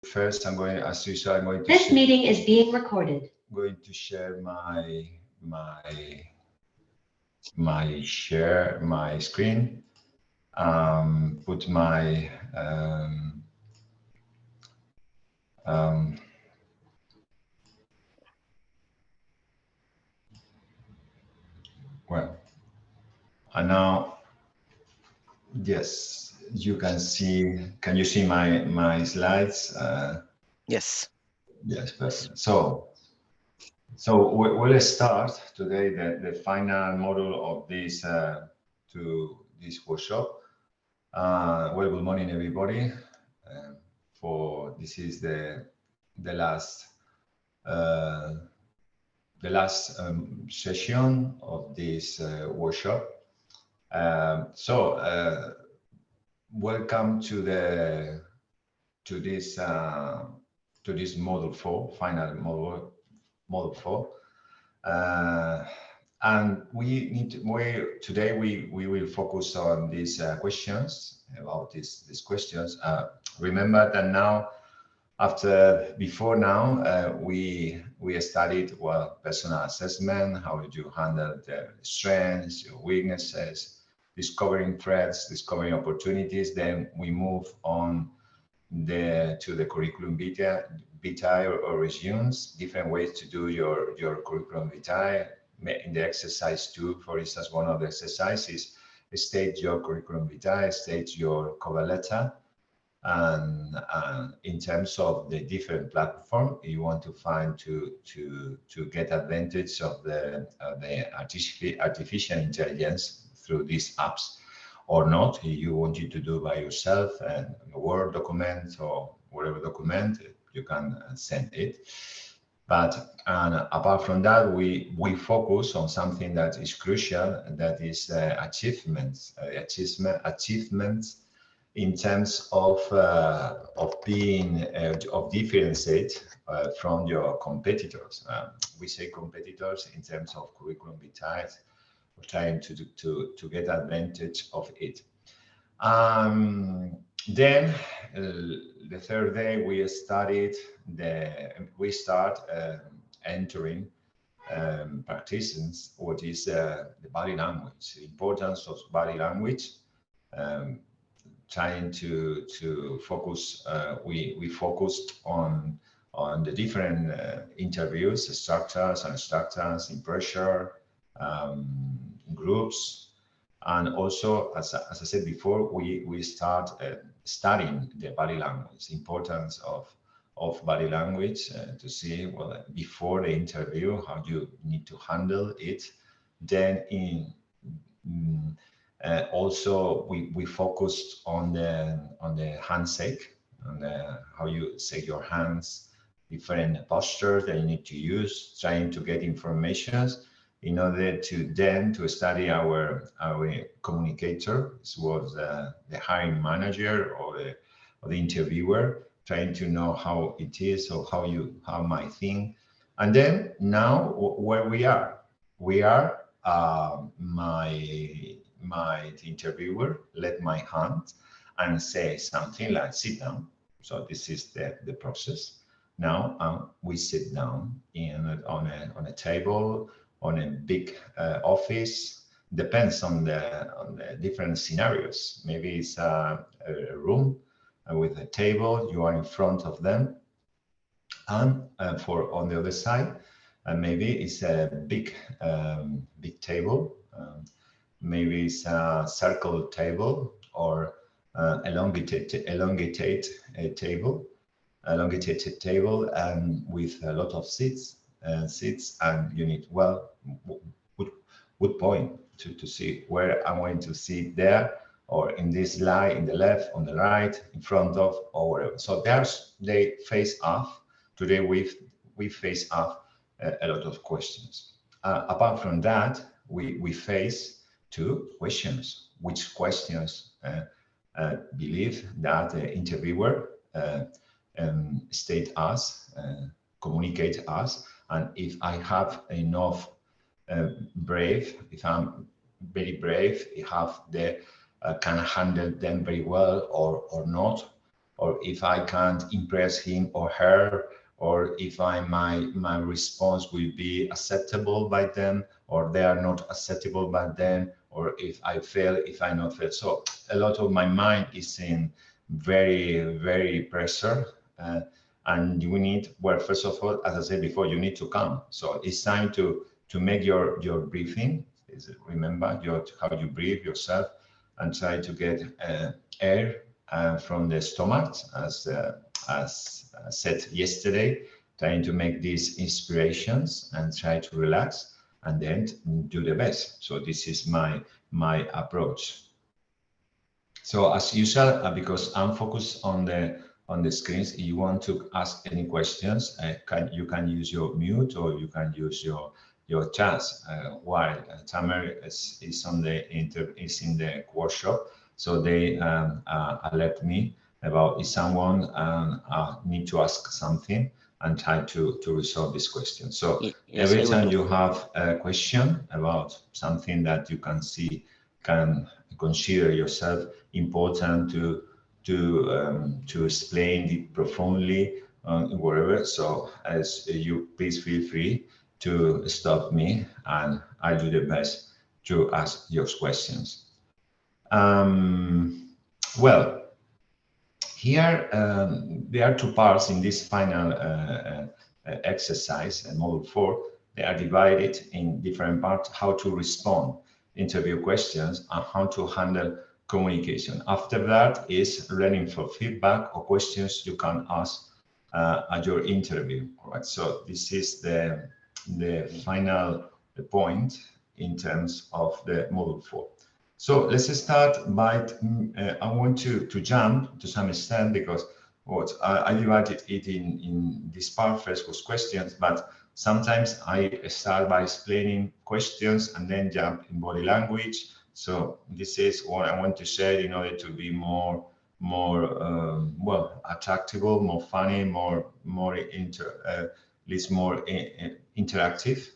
First, I'm going, as usual, I'm going to This meeting is being recorded. going to share my screen. Put my well, and now, yes, you can see. Can you see my slides? Yes. Yes, perfect. So we'll start today the final module of this this workshop. Well, good morning, everybody. For this is the last session of this workshop. Welcome to this module 4, final module 4. And today we will focus on these questions, about these questions. Remember that now, before now, we studied, well, personal assessment, how you handle the strengths, your weaknesses, discovering threats, discovering opportunities. Then we move on to the curriculum vitae or resumes, different ways to do your curriculum vitae. In the exercise 2, for instance, one of the exercises state your curriculum vitae, state your cover letter, and in terms of the different platform you want to find to get advantage of the artificial intelligence through these apps, or not, you want you to do by yourself, and a Word document or whatever document, you can send it. But apart from that, we focus on something that is crucial, and that is achievements in terms of being of differentiate from your competitors. We say competitors in terms of curriculum vitae. We're trying to get advantage of it. Then the third day we start entering practices what is the body language, the importance of body language. Trying to focus, we focused on the different interviews, structures, unstructures, in pressure, groups, and also, as I said before, we start studying the body language, importance of body language, to see, well, before the interview, how you need to handle it. Then also we focused on the handshake, on how you shake your hands, different postures that you need to use, trying to get information in order to study our communicator. This was the hiring manager or the interviewer, trying to know how it is, or how my thing. And then now where we are my interviewer let my hand and say something like sit down. So this is the process. Now we sit down on a table, on a big office. Depends on the different scenarios. Maybe it's a room with a table, you are in front of them, and for on the other side, maybe it's a big table. Maybe it's a circle table, or elongated table, and with a lot of seats, and you need, well, good point to see where I'm going to sit there, or in this line, in the left, on the right, in front of, or whatever. So they face off. Today we face off a lot of questions. Apart from that, we face 2 questions. Which questions believe that the interviewer state us, communicate us, and if I have enough brave, if I'm very brave, if I have the can handle them very well or not. or if I can't impress him or her, or if my response will be acceptable by them, or they are not acceptable by them, or if I fail, if I not fail. So a lot of my mind is in very pressure, and you need, well, first of all, as I said before, you need to calm. So it's time to make your breathing. Remember how you breathe yourself, and try to get air from the stomach, as said yesterday, trying to make these inspirations and try to relax, and then do the best. So this is my approach. So as usual, because I'm focused on the screens, if you want to ask any questions, you can use your mute, or you can use your chat while Tamer is in the workshop. So they alert me about if someone need to ask something, and try to resolve this question. So yes, every time you have a question about something that you can see, can consider yourself important to explain it profoundly, wherever. So as you, please feel free to stop me, and I'll do the best to ask your questions. Well, here there are two parts in this final exercise, module 4. They are divided in different parts: how to respond interview questions and how to handle communication. After that is learning for feedback or questions you can ask at your interview. All right. So this is the final point in terms of the module 4. So let's start by, I want to jump to some extent, because what I divided it in this part. First was questions, but sometimes I start by explaining questions and then jump in body language. So this is what I want to share in order to be more well, attractable, more funny, more interactive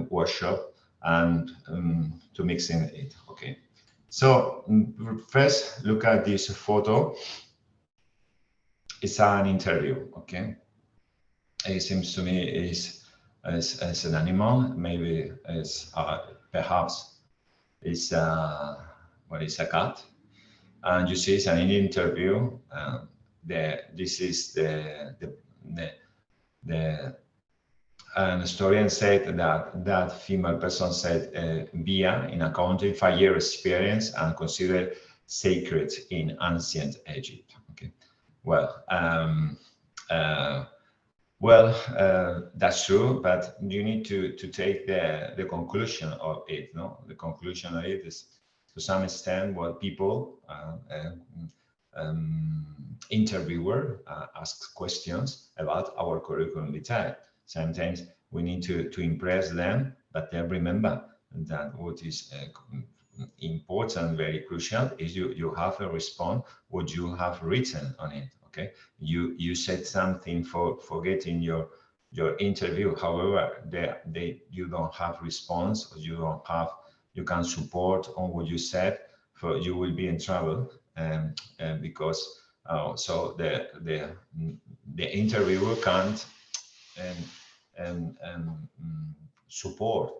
workshop, and to mix in it. Okay, so first look at this photo. It's an interview. Okay, it seems to me is as an animal, maybe it's perhaps it's it's a cat, and you see it's an interview. This is an historian said that female person said via in accounting 5-year experience and considered sacred in ancient Egypt. Okay, well, that's true, but you need to take the conclusion of it. No, the conclusion of it is to some extent what people interviewer asks questions about our curriculum vitae. Sometimes we need to impress them, but then remember that what is important, very crucial, is you have a response what you have written on it. Okay, you said something for getting your interview. However, you don't have response, or you can support on what you said, for you will be in trouble, because so the interviewer can't support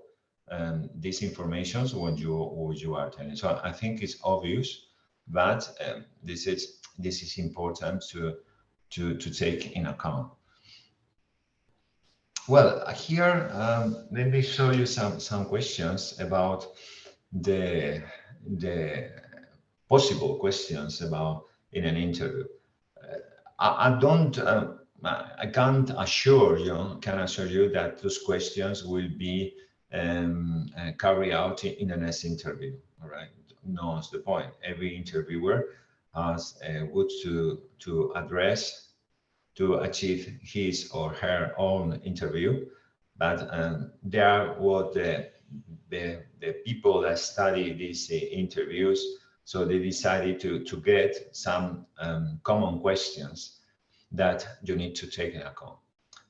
these informations when you are telling. So I think it's obvious, but this is important to take in account. Well, here let me show you some questions about the possible questions about in an interview. I can't assure you that those questions will be carried out in the next interview. All right, no, that's the point. Every interviewer has what to address to achieve his or her own interview, but there are what the people that study these interviews, so they decided to get some common questions that you need to take into account.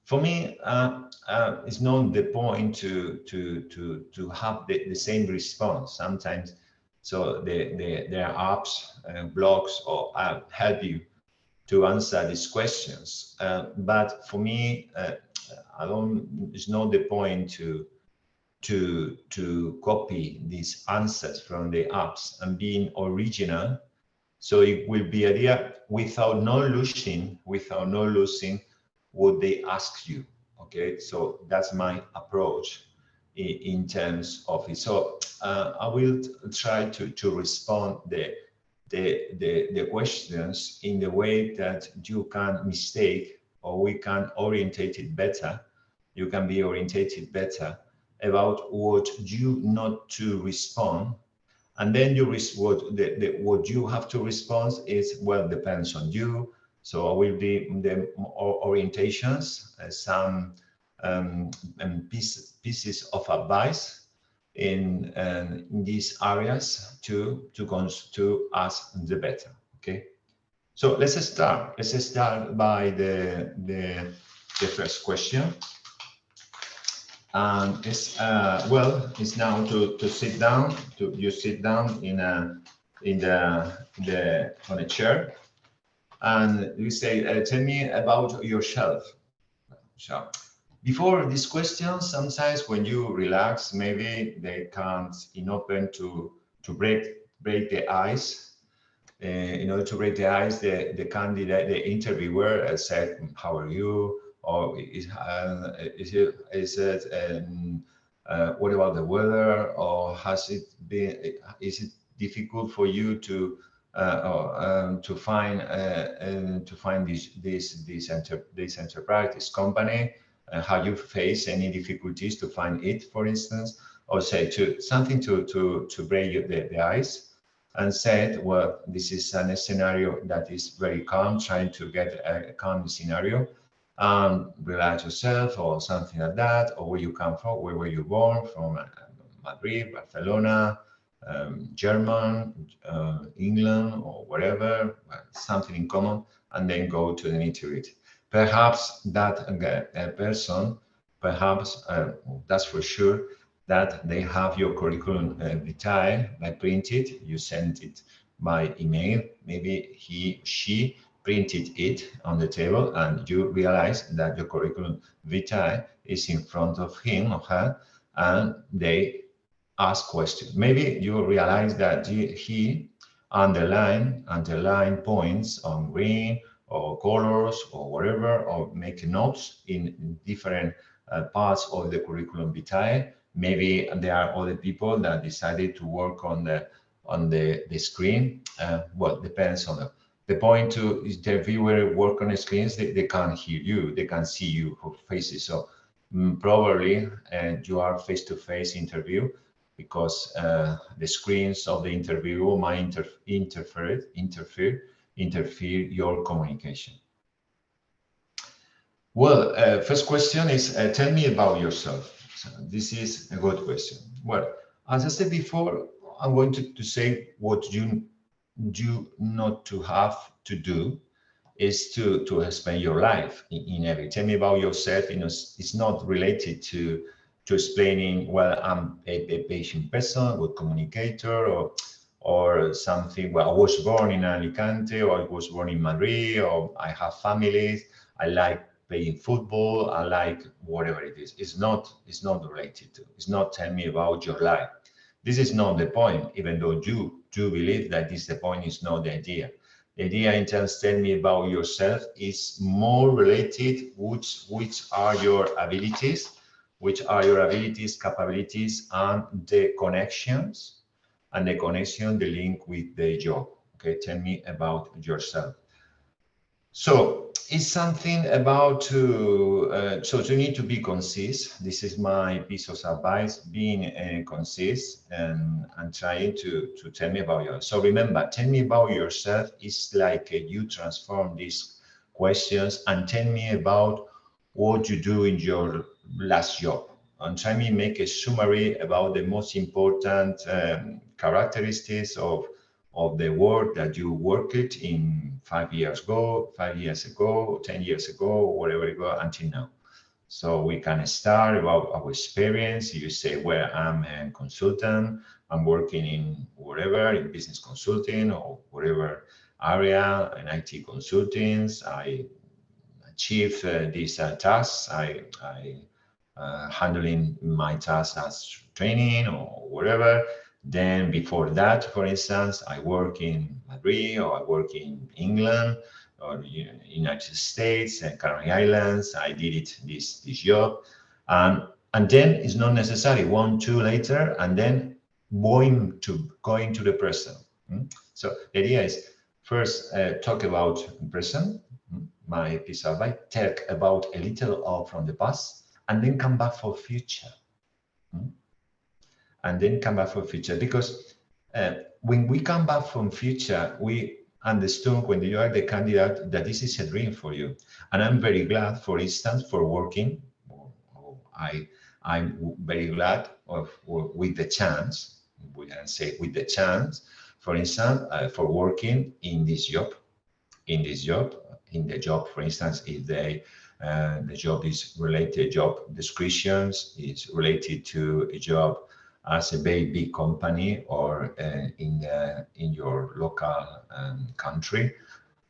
For me, it's not the point to have the same response. Sometimes So there are apps, blogs, or help you to answer these questions. But for me, it's not the point to copy these answers from the apps and being original. So it will be idea without not losing what they ask you. Okay, so that's my approach in terms of it. So I will try to respond the questions in the way that you can mistake, or we can orientate it better. You can be orientated better about what you not to respond. And then what you have to respond is, well, depends on you. So I will be the orientations, some pieces of advice in these areas to us the better. Okay, so let's start. Let's start by the first question. And it's it's now to sit down. You sit down on a chair, and you say, "Tell me about yourself." So, before this question, sometimes when you relax, maybe they can't open to break the ice. In order to break the ice, the candidate, the interviewer said, "How are you?" Or what about the weather? Or has it been? Is it difficult for you to find this enterprise, this company? Have you faced any difficulties to find it, for instance? Or say something to break the ice, and said, well, this is a scenario that is very calm, trying to get a calm scenario, and relax yourself, or something like that. Or where you come from, where were you born from? Madrid, Barcelona, German, England, or whatever, something in common, and then go to the nitty-gritty. Perhaps that person, that's for sure, that they have your curriculum vitae printed. You sent it by email. Maybe she printed it on the table, and you realize that your curriculum vitae is in front of him or her, and they ask questions. Maybe you realize that he underline points on green or colors or whatever, or make notes in different parts of the curriculum vitae. Maybe there are other people that decided to work on the screen. Well, depends on the point. To interviewer work on the screens, they can't hear you, they can see you faces. So probably you are face-to-face interview, because the screens of the interview might interfere your communication. Well, first question is, tell me about yourself. So this is a good question. Well, as I said before, I'm going to say what you do not to have to do is to spend your life in every. Tell me about yourself. It's not related to explaining, well, I'm a patient person, good communicator, or something. Well, I was born in Alicante, or I was born in Madrid, or I have families. I like playing football. I like whatever it is. It's not related to. It's not tell me about your life. This is not the point, even though you do believe that this the point. Is not the idea. The idea in terms tell me about yourself is more related, which are your abilities, capabilities, and the connections, the link with the job. Okay, tell me about yourself. So it's something about so you need to be concise. This is my piece of advice: being concise and trying to tell me about yourself. So remember, tell me about yourself is like you transform these questions and tell me about what you do in your last job, and try me make a summary about the most important characteristics of the work that you worked in 5 years ago, 10 years ago, whatever it go until now. So we can start about our experience. You say, well, I'm a consultant. I'm working in whatever, in business consulting or whatever area, in IT consulting. I achieve these tasks. I handling my tasks as training or whatever. Then before that, for instance, I work in Madrid or I work in England or United States and Canary Islands. I did this job, and then it's not necessary 1, 2 later, and then going to the present. So the idea is first talk about present. My piece of advice: talk about a little of from the past, and then come back for future. And then come back for future, because when we come back from future, we understood when you are the candidate that this is a dream for you. And I'm very glad, for instance, for working. I'm very glad with the chance, we can say with the chance, for instance, for working in this job, in the job, for instance, if the job is related, job descriptions is related to a job as a very big company or in your local country.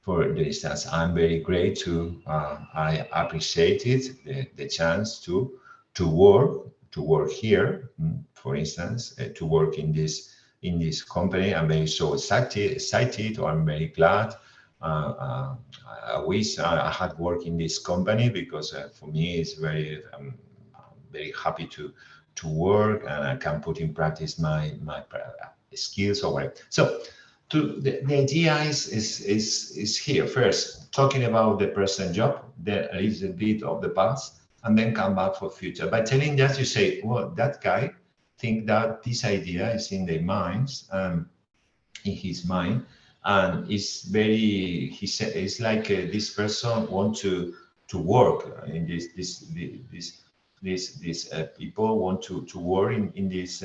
For instance, I'm very great I appreciate it, the chance to work here, for instance, to work in this company. I'm very so excited, or I'm very glad. I wish I had worked in this company, because for me it's I'm very happy to work, and I can put in practice my skills or whatever. So the idea is here first talking about the present job, then a little bit of the past, and then come back for future. By telling that, you say, well, that guy think that this idea is in their minds, in his mind, and it's very, he said, it's like this person want to work in these people want to work in this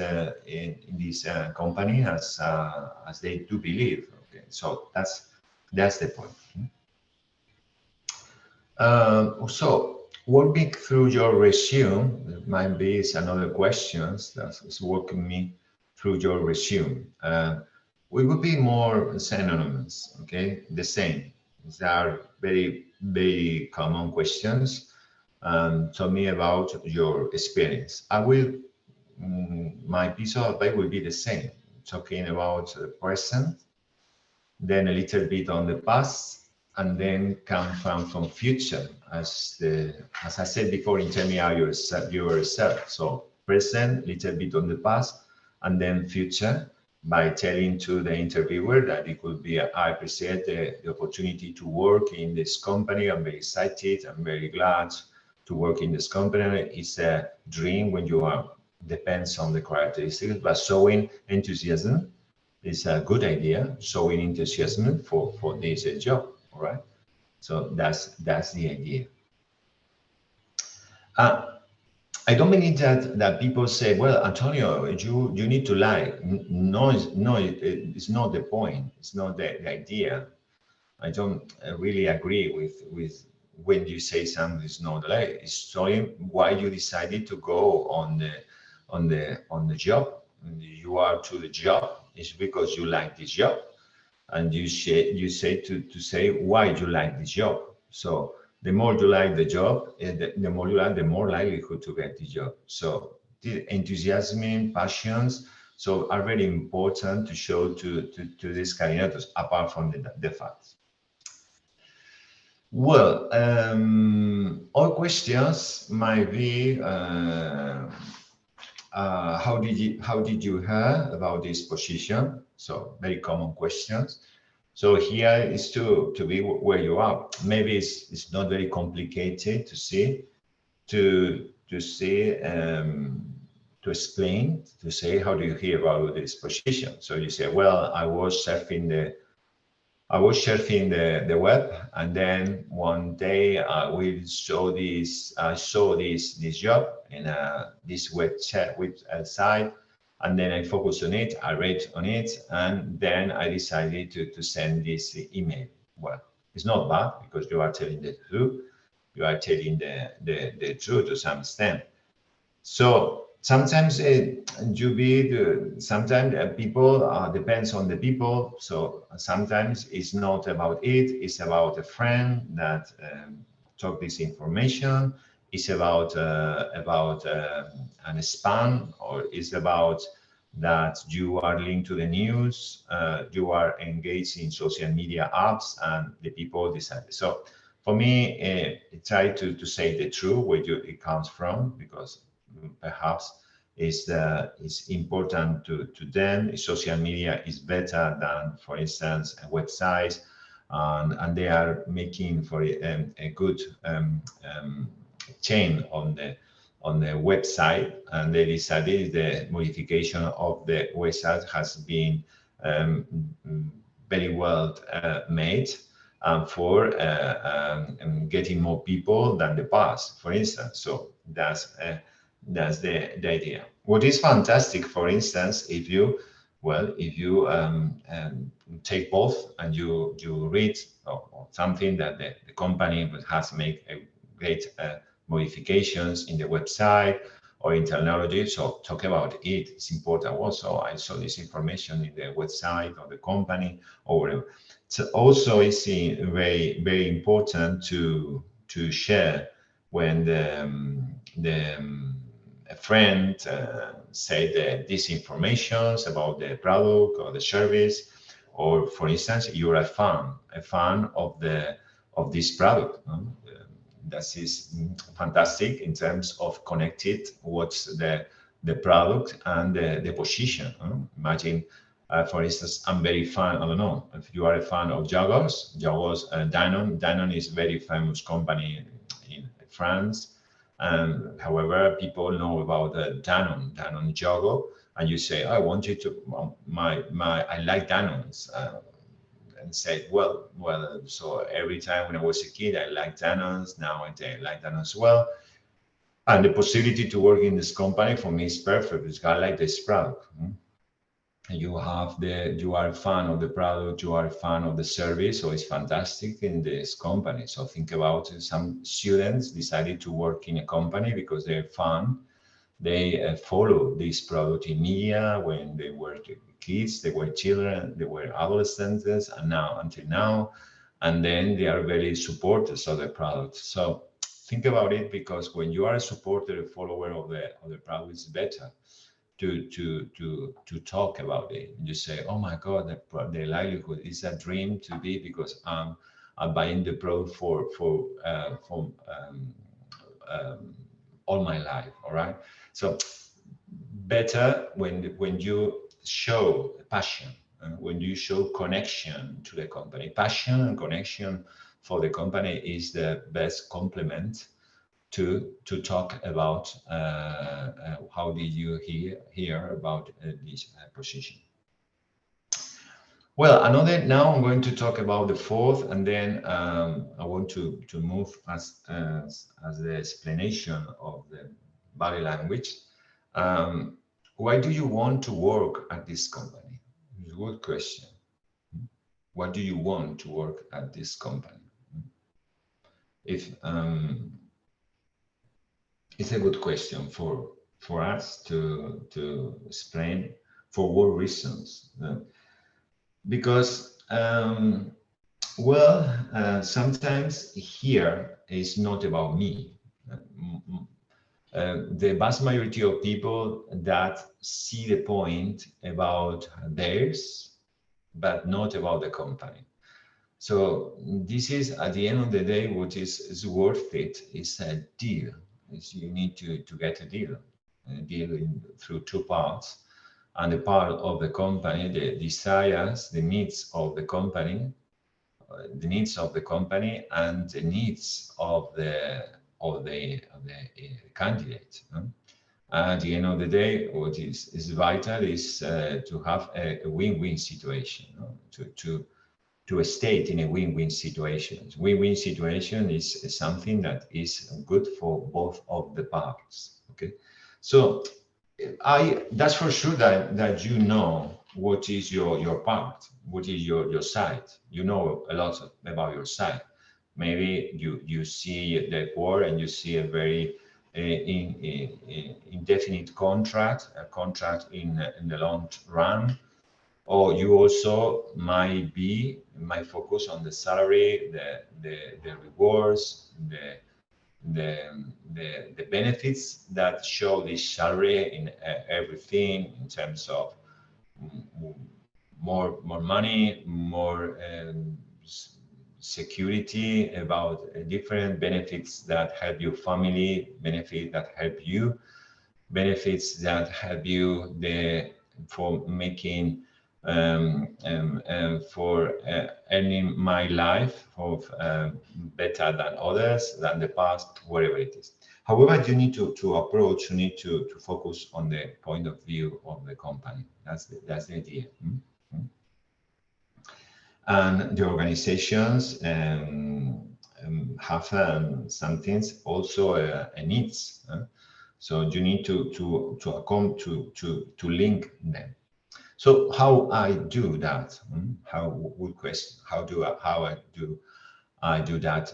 company as they do believe. Okay, so that's the point. So walking through your resume might be another question that's walking me through your resume. We would be more synonymous, okay? The same. These are very common questions. Tell me about your experience. I will, my piece of advice will be the same, talking about the present, then a little bit on the past, and then come from future, as I said before, intermediate yourself. So present, little bit on the past, and then future, by telling to the interviewer that it could be, I appreciate the opportunity to work in this company. I'm very excited. I'm very glad to work in this company. It's a dream when you are, depends on the characteristics, but showing enthusiasm is a good idea, showing enthusiasm for this job. All right. So that's the idea. I don't mean that people say, well, Antonio, you need to lie. No, it's not the point. It's not the idea. I don't really agree with when you say something is not a lie. It's showing why you decided to go on the job. You are to the job. It's because you like this job, and you say to say why you like this job. So the more you like the job, the more you like, the more likelihood to get the job. So the enthusiasm, passions, so are very important to show to these candidates, apart from the facts. Well, all questions might be, how did you hear about this position? So very common questions. So here is to be where you are. Maybe it's not very complicated to see, to explain, to say, how do you hear about this position? So you say, well, I was surfing the web, and then one day I saw this job in this website, and then I focused on it, I read on it, and then I decided to send this email. Well, it's not bad, because you are telling the truth, telling the truth to some extent. So sometimes sometimes people depends on the people. So sometimes it's not about it. It's about a friend that talk this information. It's about an spam, or it's about that you are linked to the news. You are engaged in social media apps, and the people decide. So for me, try to say the truth where it comes from, because perhaps it's important to them. Social media is better than, for instance, a website, and they are making for a good chain on the website, and they decided the modification of the website has been very well made for getting more people than the past, for instance. So that's the idea. What is fantastic, for instance, if you take both and you read or something that the company has made a great modifications in the website or in technology, so talk about it. It's important. Also, I saw this information in the website of the company or whatever. So also it's very, very important to share when a friend say these informations about the product or the service, or for instance, you're a fan of this product. That is fantastic in terms of connected what's the product and the position. Imagine, for instance, I'm very fan, I don't know, if you are a fan of Jaguars, Danone is a very famous company in France. However, people know about Danone Jaguar, and you say, I want you to, I like Danones. And said, well, so every time when I was a kid, I liked Danones. Now I like Danone as well. And the possibility to work in this company for me is perfect, because I like this product. You are a fan of the product, you are a fan of the service, so it's fantastic in this company. So think about some students decided to work in a company because they're fun. They follow this product in media when they were kids, they were children, they were adolescents, and now until now, and then they are very supporters of the product. So think about it, because when you are a supporter, a follower of the product, it's better to talk about it. You say, oh my God, the livelihood is a dream to be, because I'm buying the product for all my life. All right. So better when you show passion, when you show connection to the company. Passion and connection for the company is the best complement to talk about how did you hear about this position. Well, now I'm going to talk about the fourth, and then I want to move as the explanation of the body language. Why do you want to work at this company? It's a good question. Why do you want to work at this company? If it's a good question for us to explain for what reasons. Because sometimes here is not about me. The vast majority of people that see the point about theirs, but not about the company. So this is, at the end of the day, what is worth it is a deal. You need to get a deal through two parts. And the part of the company, the desires, the needs of the company, and the needs of the candidate. At the end of the day, what is vital is to have a win-win situation, to state in a win-win situation. Win-win situation is something that is good for both of the parts. Okay, so that's for sure that you know what is your part, what is your side. You know a lot about your side, Maybe you see the war and you see a very indefinite contract, a contract in the long run, or you also might focus on the salary, the rewards, the benefits that show this salary in everything, in terms of more money, more security, about different benefits that help your family, benefits that help you, benefits that help you for making for earning my life of better than others, than the past, whatever it is. However, you need to approach, you need to focus on the point of view of the company. That's the idea. And the organizations have some things also a needs. So you need to link them. So how I do that? Good question. How I do that?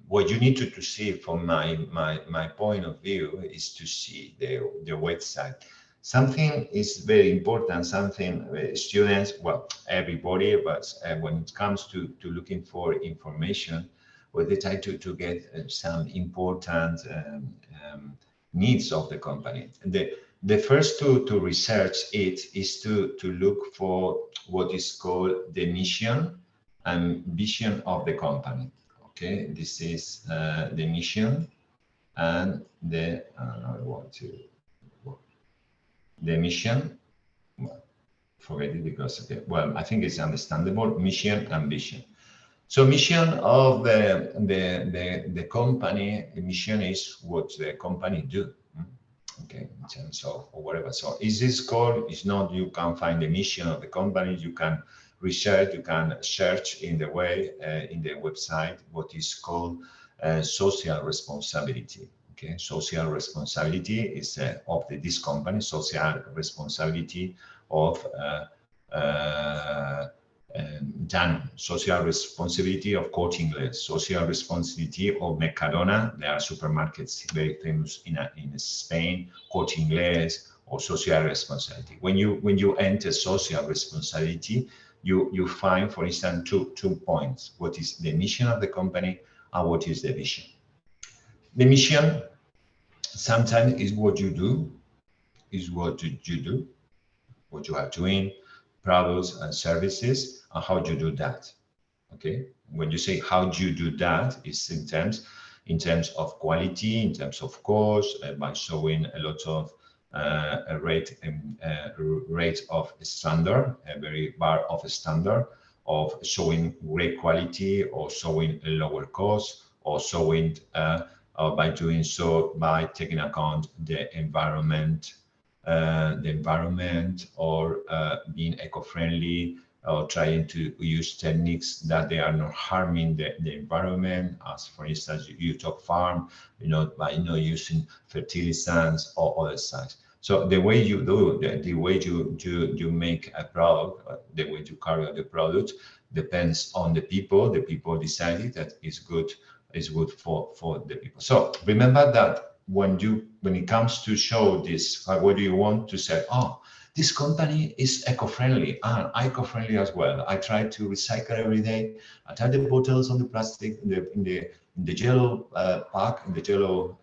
What you need to see from my point of view is to see the website. Something is very important, something students, well, everybody, but when it comes to looking for information, well, they try to get some important needs of the company. The first to research it is to look for what is called the mission and vision of the company. Okay, this is the mission and the the mission. Well, forget it because okay, well, I think it's understandable. Mission and vision. So mission of the company, the mission is what the company do. Okay, in terms of or whatever. So is this called? It's not. You can find the mission of the company. You can research. You can search in the way in the website what is called social responsibility. Okay, social responsibility is of this company. Social responsibility of Dan, social responsibility of Corte Inglés, social responsibility of Mercadona. There are supermarkets very famous in Spain, Corte Inglés, or social responsibility. When you enter social responsibility, you find, for instance, two points: what is the mission of the company and what is the vision. The mission sometimes is what you do, what you are doing, products and services, and how do you do that. Okay, when you say how do you do that, it's in terms of quality, in terms of cost, by showing a lot of a rate of standard, a very bar of a standard, of showing great quality, or showing a lower cost, or showing by doing so by taking account the environment, or being eco-friendly, or trying to use techniques that they are not harming the environment, as for instance you talk farm, by not using fertilizants or other sites. So the way you do, the way you make a product, the way you carry out the product depends on the people. The people decided that is good for the people. So remember that when it comes to show this, what do you want to say? Oh, this company is eco-friendly, and eco-friendly as well. I try to recycle every day. I tie the bottles on the plastic in the yellow pack, in the yellow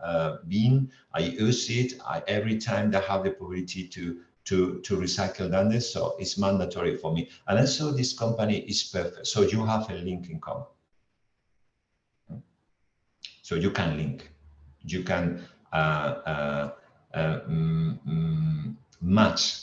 bin. I use it. Every time I have the possibility to recycle done this, so it's mandatory for me. And also this company is perfect. So you have a link in common. So you can link. You can match.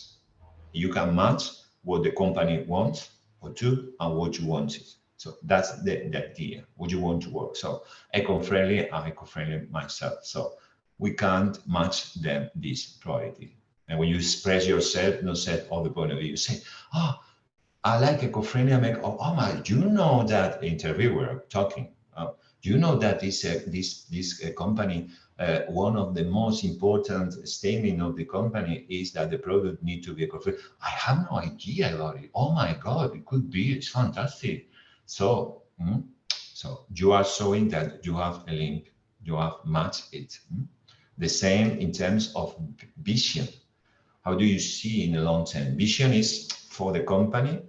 You can match what the company wants or do and what you want it. So that's the idea. What you want to work. So eco-friendly, I'm eco-friendly myself. So we can't match them this priority. And when you express yourself, not set all the point of view, you say, oh, I like eco-friendly. I make, oh my, you know that interviewer talking. You know that this company, one of the most important statement of the company is that the product need to be eco-friendly. I have no idea about it. Oh my God, it could be. It's fantastic. So, so you are showing that you have a link, you have matched it. The same in terms of vision. How do you see in the long term? Vision is for the company,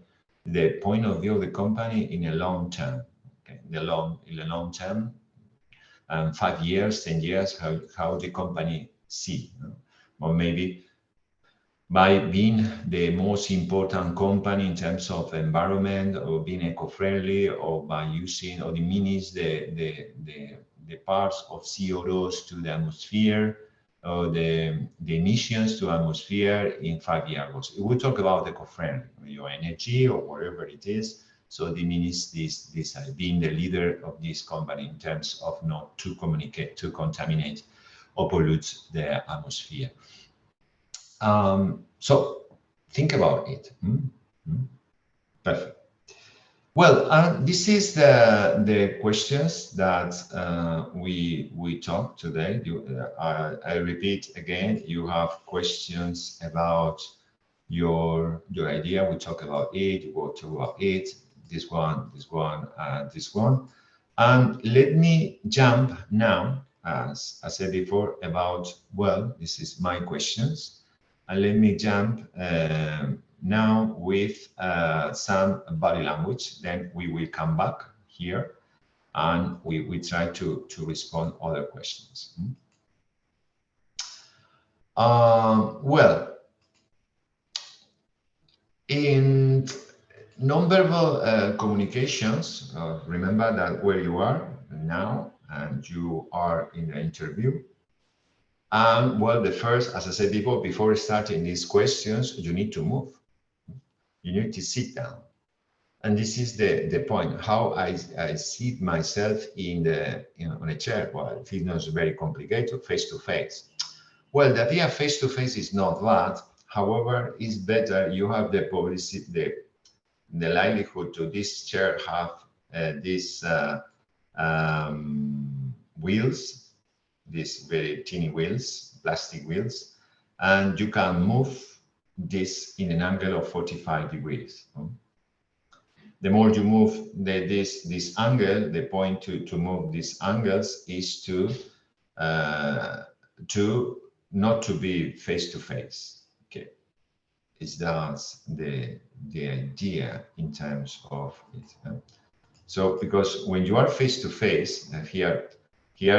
the point of view of the company in a long term. Okay, in the long term, 5 years, 10 years, how the company see, or maybe by being the most important company in terms of environment or being eco-friendly, or by using or diminish the parts of CO2s to the atmosphere, or the emissions to atmosphere in 5 years. We talk about eco-friendly, your energy or whatever it is. So diminish this being the leader of this company in terms of not to communicate, to contaminate or pollute the atmosphere. So think about it. Perfect. Well, this is the questions that we talked today. I repeat again, you have questions about your idea. We talk about it, you go to about it, this one, and this one. And let me jump now, as I said before, about, well, this is my questions. And let me jump now with some body language. Then we will come back here and we try to respond other questions. Well, in nonverbal communications, remember that where you are now and you are in the interview. And well, the first, as I said before starting these questions, you need to move. You need to sit down. And this is the point, how I sit myself on a chair. Well, it feels very complicated, face-to-face. Well, the idea face-to-face is not that. However, it's better you have the publicity, the likelihood to this chair have these wheels, these very teeny wheels, plastic wheels, and you can move this in an angle of 45 degrees. The more you move this angle, the point to move these angles is to not to be face to face. Okay, it's that's the idea in terms of it. So because when you are face to face, here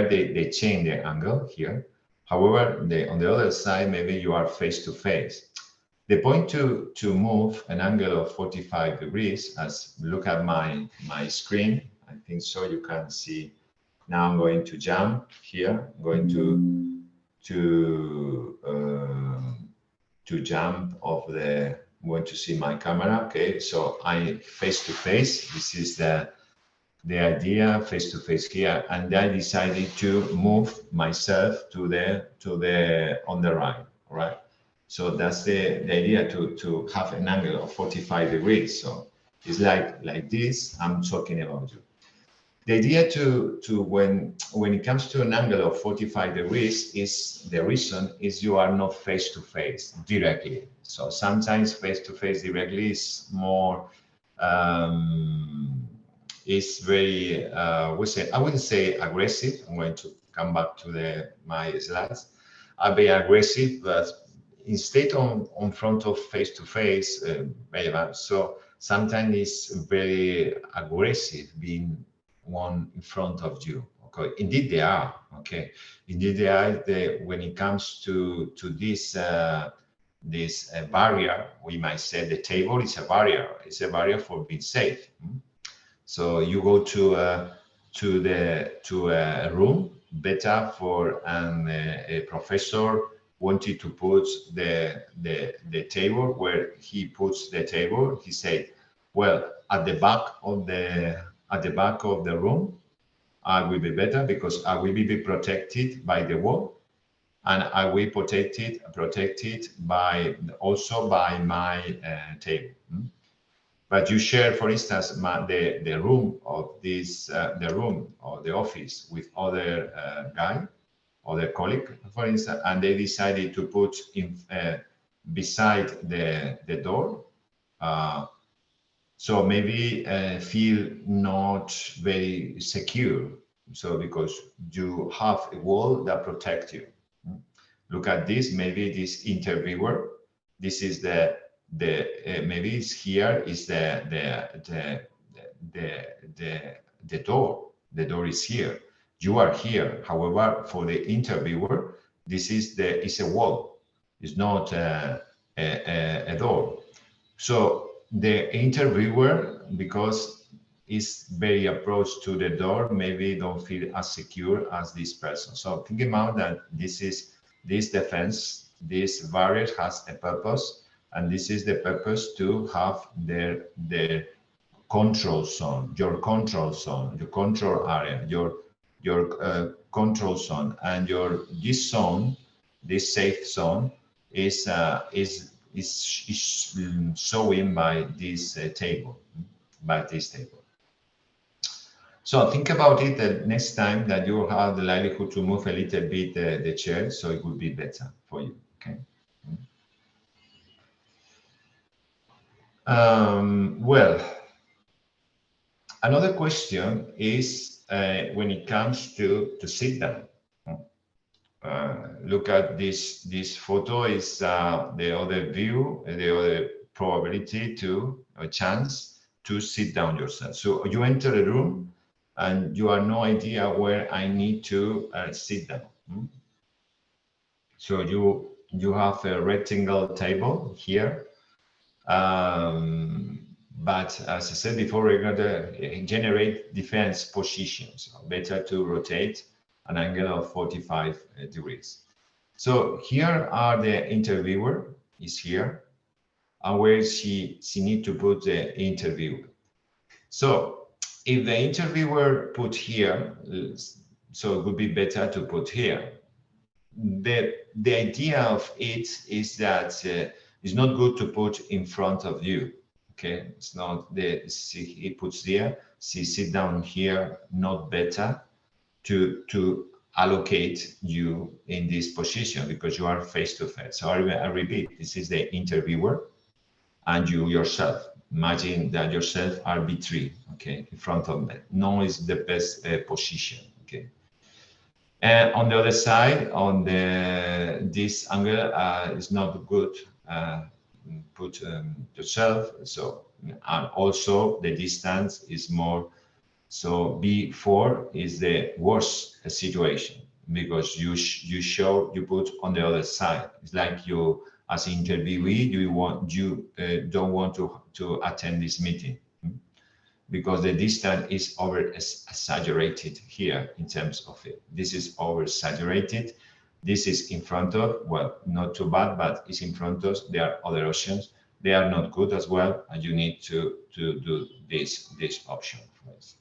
they change the angle here. However, on the other side, maybe you are face to face. The point to move an angle of 45 degrees, as look at my screen, I think so you can see. Now I'm going to jump here. I'm going to jump off the. I'm going to see my camera. Okay, so I face to face. This is the idea, face to face here, and I decided to move myself to the on the right. All right. So that's the idea to have an angle of 45 degrees. So it's like this. I'm talking about you. The idea to when it comes to an angle of 45 degrees is the reason is you are not face to face directly. So sometimes face to face directly is more is very I wouldn't say aggressive. I'm going to come back to my slides. I'll be aggressive, but instead on front of face to face, so sometimes it's very aggressive being one in front of you. Okay, indeed they are. Okay, indeed they are. When it comes to this this barrier, we might say the table is a barrier. It's a barrier for being safe. So you go to a room, better for a professor wanted to put the table where he puts the table. He said, well, at the back of the room, I will be better because I will be protected by the wall, and I will protected by also by my table. But you share, for instance, the room of this the room or the office with other guy or their colleague, for instance, and they decided to put in beside the door So maybe feel not very secure. So because you have a wall that protects you. Look at this. Maybe this interviewer. This is the maybe it's here is the door. The door is here. You are here. However, for the interviewer, this is a wall. It's not a door. So the interviewer, because is very approach to the door, maybe don't feel as secure as this person. So think about that. This defense, this barrier has a purpose, and this is the purpose to have their control zone, your control zone, your control area, your control zone, and this zone, this safe zone, is showing by this table, So think about it the next time that you have the likelihood to move a little bit the chair, so it would be better for you. Okay. Well, another question is when it comes to sit down. Look at this photo is the other view, the other probability to a chance to sit down yourself. So you enter a room and you have no idea where I need to sit down. So you have a rectangle table here. But as I said before, we're going to generate defense positions. Better to rotate an angle of 45 degrees. So here are the interviewer is here, and where she need to put the interviewer. So if the interviewer put here, so it would be better to put here. The idea of it is that it's not good to put in front of you. Okay, it's not he puts there. She sit down here. Not better to allocate you in this position because you are face to face. So I repeat, this is the interviewer and you yourself. Imagine that yourself are B3, okay, in front of them. No is the best position, okay. And on the other side, on this angle is not good. Put yourself. So and also the distance is more. So B4 is the worst situation because you put on the other side. It's like you as interviewee, you don't want to attend this meeting because the distance is over exaggerated here in terms of it. This is over exaggerated. This is in front of, well, not too bad, but it's in front of. There are other options. They are not good as well, and you need to do this option first.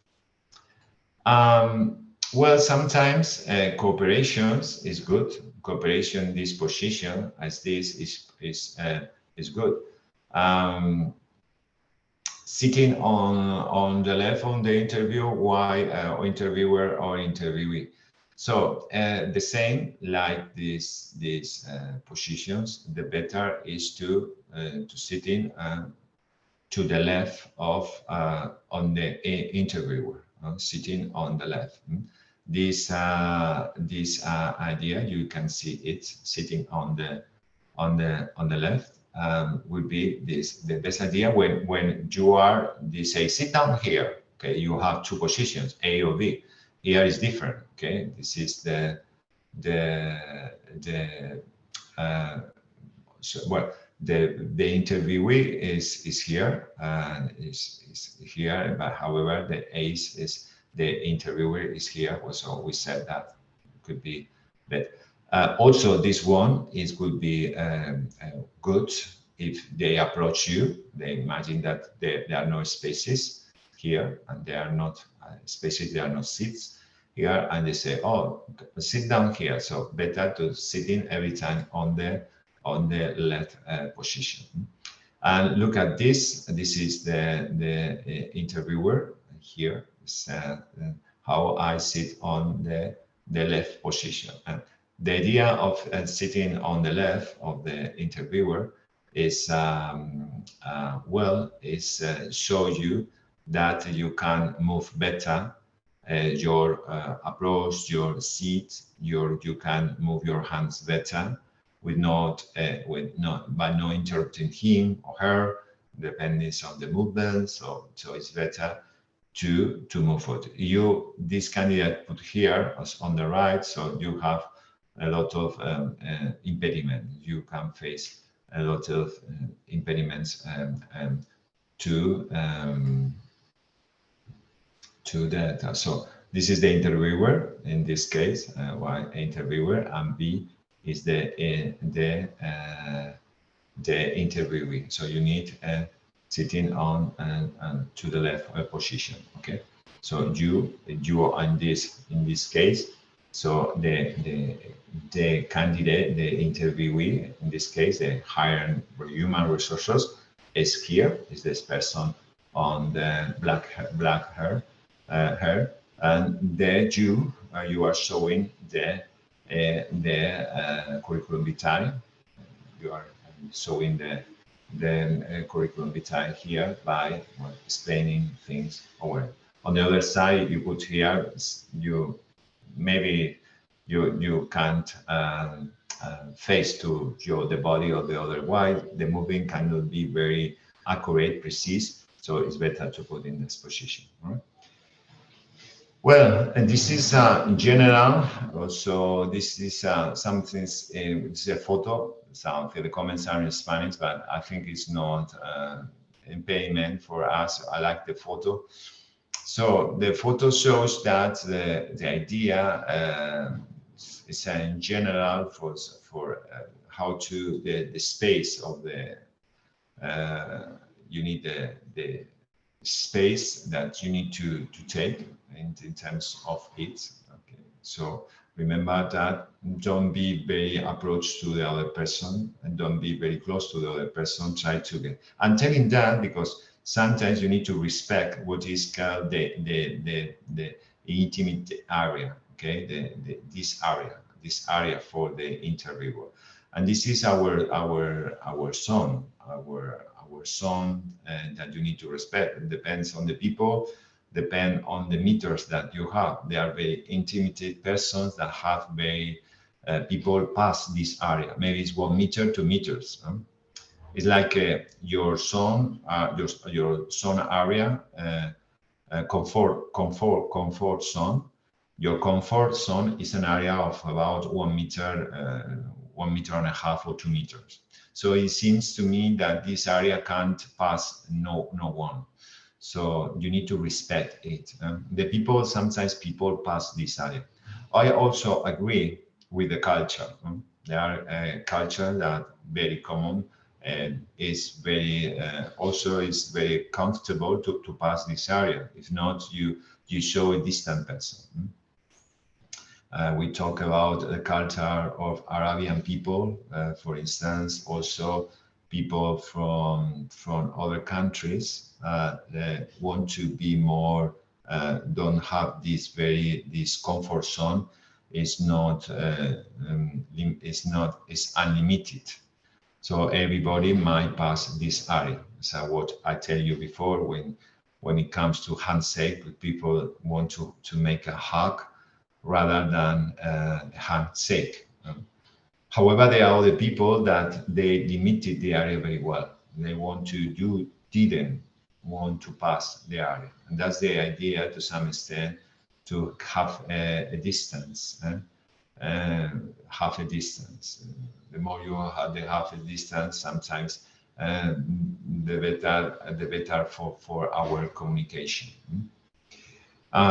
Well, sometimes cooperations is good. Cooperation, this position as this is good. Sitting on the left on the interview, why interviewer or interviewee. So the same like these positions, the better is to sit in to the left of on the interviewer. Sitting on the left. This idea, you can see it sitting on the left would be the best idea when you are. They say sit down here. Okay, you have two positions, A or B. Here is different. Okay, this is the interviewee is here and is here, but however the ace is the interviewer is here. So we said that could be, but also this one could be good if they approach you. They imagine that there are no spaces here and there are not spaces, there are no seats here, and they say, oh, sit down here. So better to sit in every time on the left position. And look at this. This is the interviewer here. It's, how I sit on the left position. And the idea of sitting on the left of the interviewer is show you that you can move better your approach, your seat, you can move your hands better by not interrupting him or her, depending on the movement. So it's better to move forward. This candidate put here as on the right, so you have a lot of impediment. You can face a lot of impediments to that. So this is the interviewer in this case. Y interviewer, and B is the interviewee. So you need sitting on and to the left position. Okay. So you are in this case. So the candidate, the interviewee, in this case, the hiring human resources, is here. Is this person on the black hair, and there you are showing the curriculum vitae. You are showing the curriculum vitae here by explaining things away. On the other side, you put here, you can't face to the body of the other way. The moving cannot be very accurate, precise, so it's better to put in this position. Right? Well, and this is in general. Also, this is something. It's a photo. Some of the comments are in Spanish, but I think it's not impediment for us. I like the photo. So the photo shows that the idea is in general for how to the space of the you need the space that you need to take in terms of it. Okay, so remember that don't be very approach to the other person and don't be very close to the other person. Try to get, I'm telling that because sometimes you need to respect what is called the intimate area. Okay, this area for the interviewer, and this is our zone, our zone, and that you need to respect. It depends on the people, depend on the meters that you have. They are very intimate persons that have very people pass this area. Maybe it's 1 meter, 2 meters. It's like your zone, your zone area, comfort zone. Your comfort zone is an area of about 1 meter, 1.5 or 2 meters. So it seems to me that this area can't pass no one. So you need to respect it. The people, sometimes people pass this area. I also agree with the culture. There are a culture that very common and is very also is very comfortable to pass this area. If not, you show a distant person. We talk about the culture of Arabian people, for instance, also people from other countries that want to be more, don't have this comfort zone. It's unlimited. So everybody might pass this area. So what I tell you before, when it comes to handshake, people want to make a hug rather than handshake. However, there are other people that they limited the area very well. They didn't want to pass the area. And that's the idea to some extent, to have a distance, half a distance. The more you have the half a distance, sometimes the better for our communication.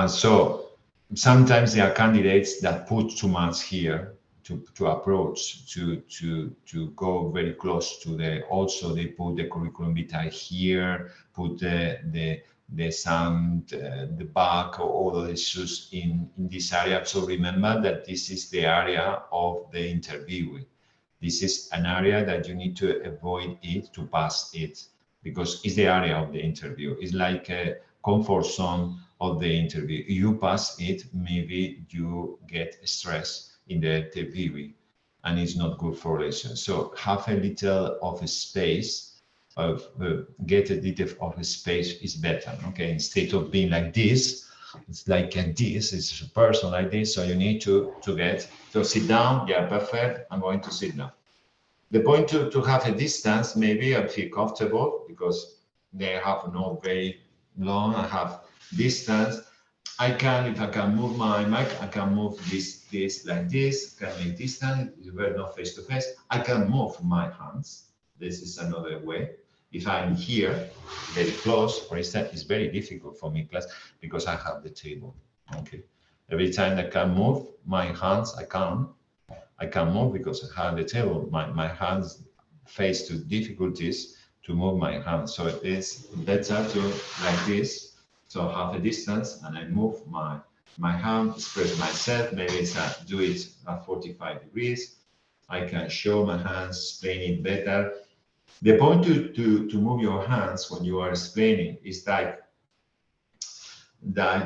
So sometimes there are candidates that put too much here to approach, to go very close to also they put the curriculum vitae here, put the sound, the back, all the issues in this area. So remember that this is the area of the interviewee. This is an area that you need to avoid it, to pass it, because it's the area of the interview. It's like a comfort zone of the interview. You pass it, maybe you get stress in the interviewee. and it's not good for relations. So have a little of a space, get a little of a space is better. Okay, instead of being like this, it's like this, it's a person like this. So you need to sit down. Yeah, perfect. I'm going to sit down. The point to have a distance, maybe I feel comfortable because they have not very long. I have distance. If I can move my mic, I can move this like this, can make distance, we're not face to face. I can move my hands. This is another way. If I'm here, very close, for instance, it's very difficult for me, class, because I have the table. Okay. Every time I can move my hands, I can move because I have the table. My hands face to difficulties to move my hands. So it's better to like this. So have a distance and I move my hand, express myself. Maybe it's do it at 45 degrees. I can show my hands, explain it better. The point to move your hands when you are explaining is that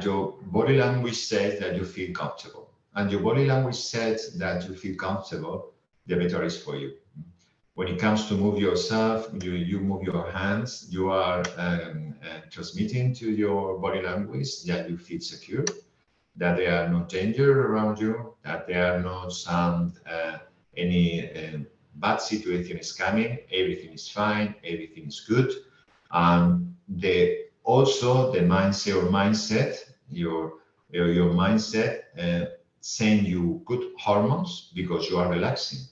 your body language says that you feel comfortable. And your body language says that you feel comfortable, the better is for you. When it comes to move yourself, you move your hands, you are transmitting to your body language that you feel secure, that there are no danger around you, that there are no any bad situation is coming, everything is fine, everything is good. And also the mindset, your mindset send you good hormones because you are relaxing.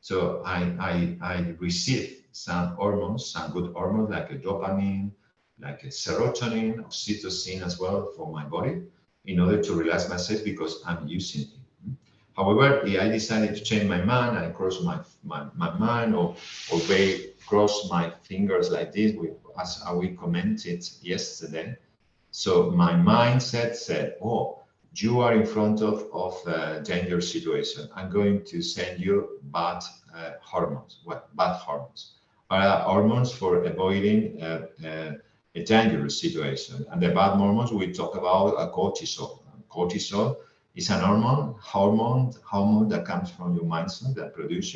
So I receive some hormones, some good hormones like a dopamine, like a serotonin, oxytocin as well for my body in order to relax myself because I'm using it. However, if I decided to change my mind, I cross my mind or cross my fingers like this, as we commented yesterday. So my mindset said, oh, you are in front of a dangerous situation. I'm going to send you bad hormones. What bad hormones? Hormones for avoiding a dangerous situation. And the bad hormones, we talk about cortisol. Cortisol is an hormone that comes from your mindset, that produces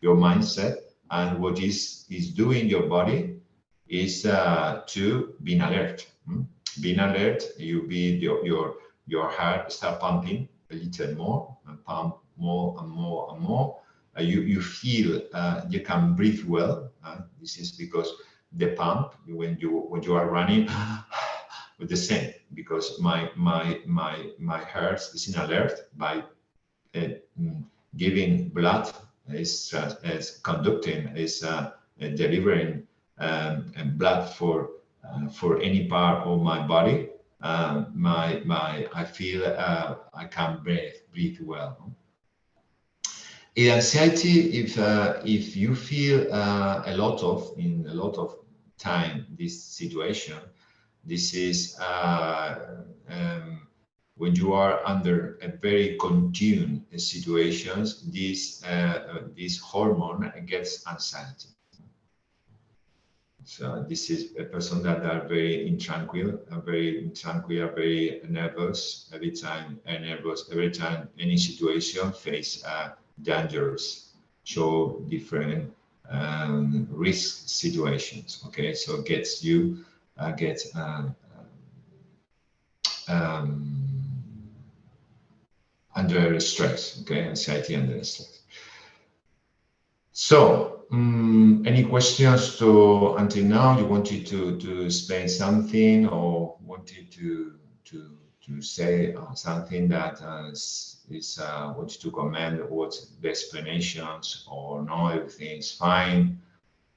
your mindset. And what is doing your body is to be alert. Being alert, your heart start pumping a little more, and pump more and more and more. You feel you can breathe well. This is because the pump when you are running with the same, because my heart is in alert by giving blood, is conducting, is delivering blood for any part of my body. I feel I can breathe well. In anxiety, if you feel a lot of time this situation, this is when you are under a very contuned situations, this hormone gets anxiety. So this is a person that are very intranquil, very nervous every time, every time any situation face dangers, show different risk situations. Okay, so gets you under stress. Okay, anxiety under stress. So. Any questions until now? You wanted to explain something or wanted to say something that is wanted to comment what the explanations or no, everything is fine.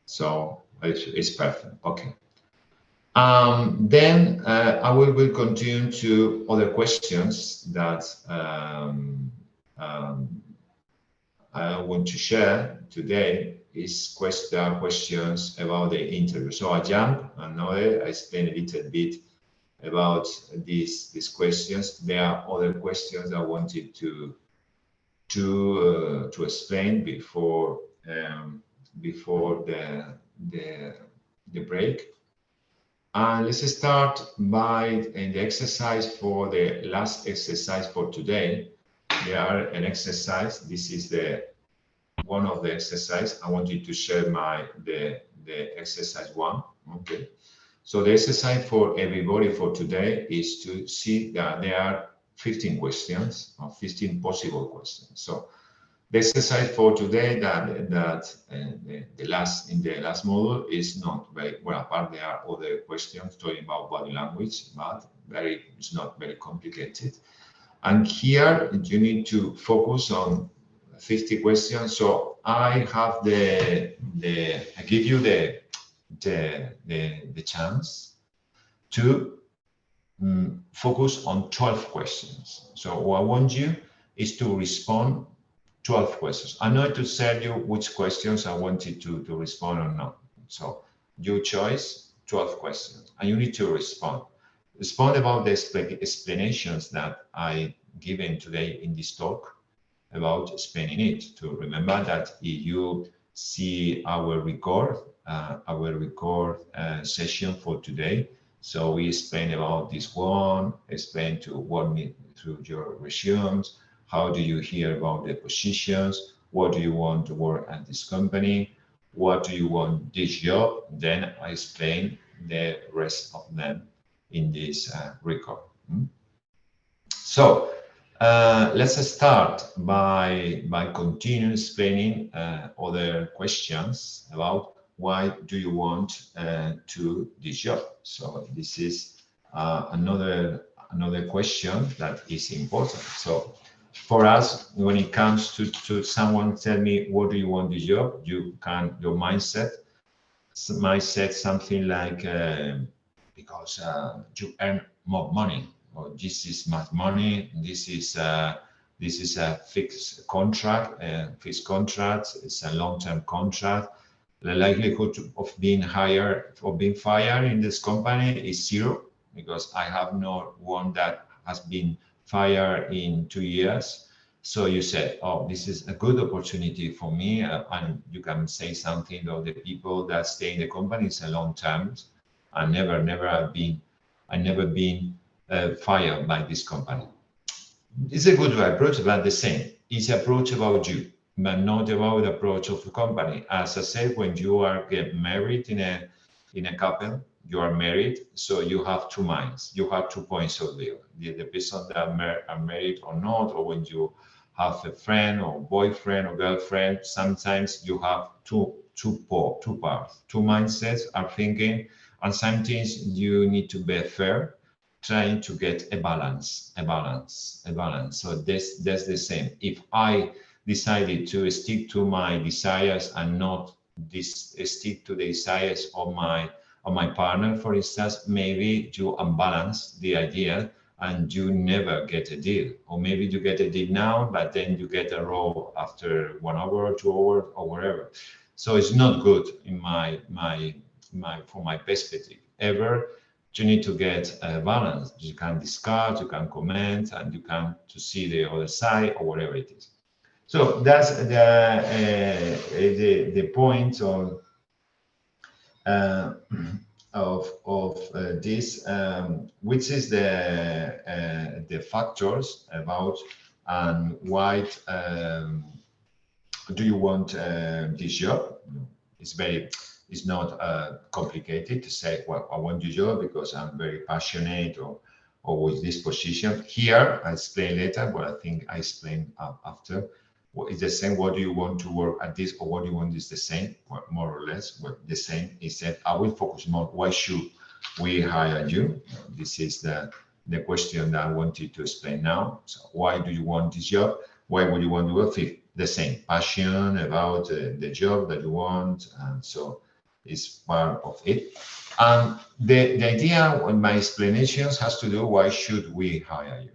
So it's perfect. Okay. Then I will continue to other questions that I want to share today. Is questions about the interview. So I jump and I explain a little bit about these questions. There are other questions I wanted to explain before the break. And let's start by in the exercise for the last exercise for today. There are an exercise. This is the one of the exercise. I wanted to share the exercise 1. Okay. So the exercise for everybody for today is to see that there are 15 questions or 15 possible questions. So the exercise for today in the last module is not very well. Apart, there are other questions talking about body language, but it's not very complicated. And here you need to focus on 50 questions. So I have I give you the chance to focus on 12 questions. So what I want you is to respond 12 questions. I'm not to tell you which questions I wanted to respond or not. So your choice, 12 questions, and you need to respond. Respond about the explanations that I given today in this talk about explaining it. To remember that if you see our record session for today, so we explain about this one, explain to walk me through your resumes, how do you hear about the positions, what do you want to work at this company, what do you want this job, then I explain the rest of them in this record. So let's start by continuing explaining other questions about why do you want to this job. So this is another question that is important. So for us, when it comes to someone tell me what do you want this job, your mindset might say something like because you earn more money, or this is much money, this is a fixed contract, it's a long-term contract. The likelihood of being hired or being fired in this company is 0, because I have not one that has been fired in 2 years. So you said, oh, this is a good opportunity for me, and you can say something of the people that stay in the company. It's a long term. I never been fired by this company. It's a good approach, but the same. It's approach about you, but not about the approach of the company. As I said, when you get married in a couple, you are married, so you have 2 minds. You have 2 points of view. The person that are married or not, or when you have a friend or boyfriend or girlfriend, sometimes you have two parts, 2 mindsets are thinking, and sometimes you need to be fair, trying to get a balance. So that's the same. If I decided to stick to my desires and not stick to the desires of my partner, for instance, maybe you unbalance the idea and you never get a deal. Or maybe you get a deal now, but then you get a role after 1 hour, 2 hours, or whatever. So it's not good in from my perspective. You need to get a balance. You can discard, you can comment, and you can to see the other side or whatever it is. So that's the point of this, which is the factors about and why do you want this job. It's not complicated to say, well, I want this job because I'm very passionate or with this position. Here, I explain later, but I think I explain after. It's the same. What do you want to work at this, or what do you want is the same, more or less. But the same is that I will focus more. Why should we hire you? This is the question that I wanted to explain now. So why do you want this job? Why would you want to work? The same passion about the job that you want, and so it's part of it. And the idea in my explanations has to do why should we hire you?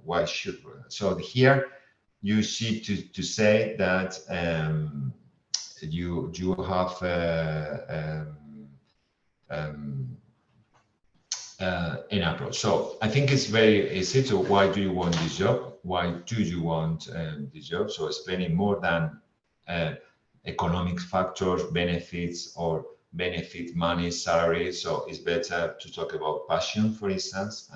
Why should we? So here you see to say that you have an approach. So I think it's very easy to why do you want this job? Why do you want this job? So explaining more than economic factors, benefits, or benefit money, salary. So it's better to talk about passion, for instance,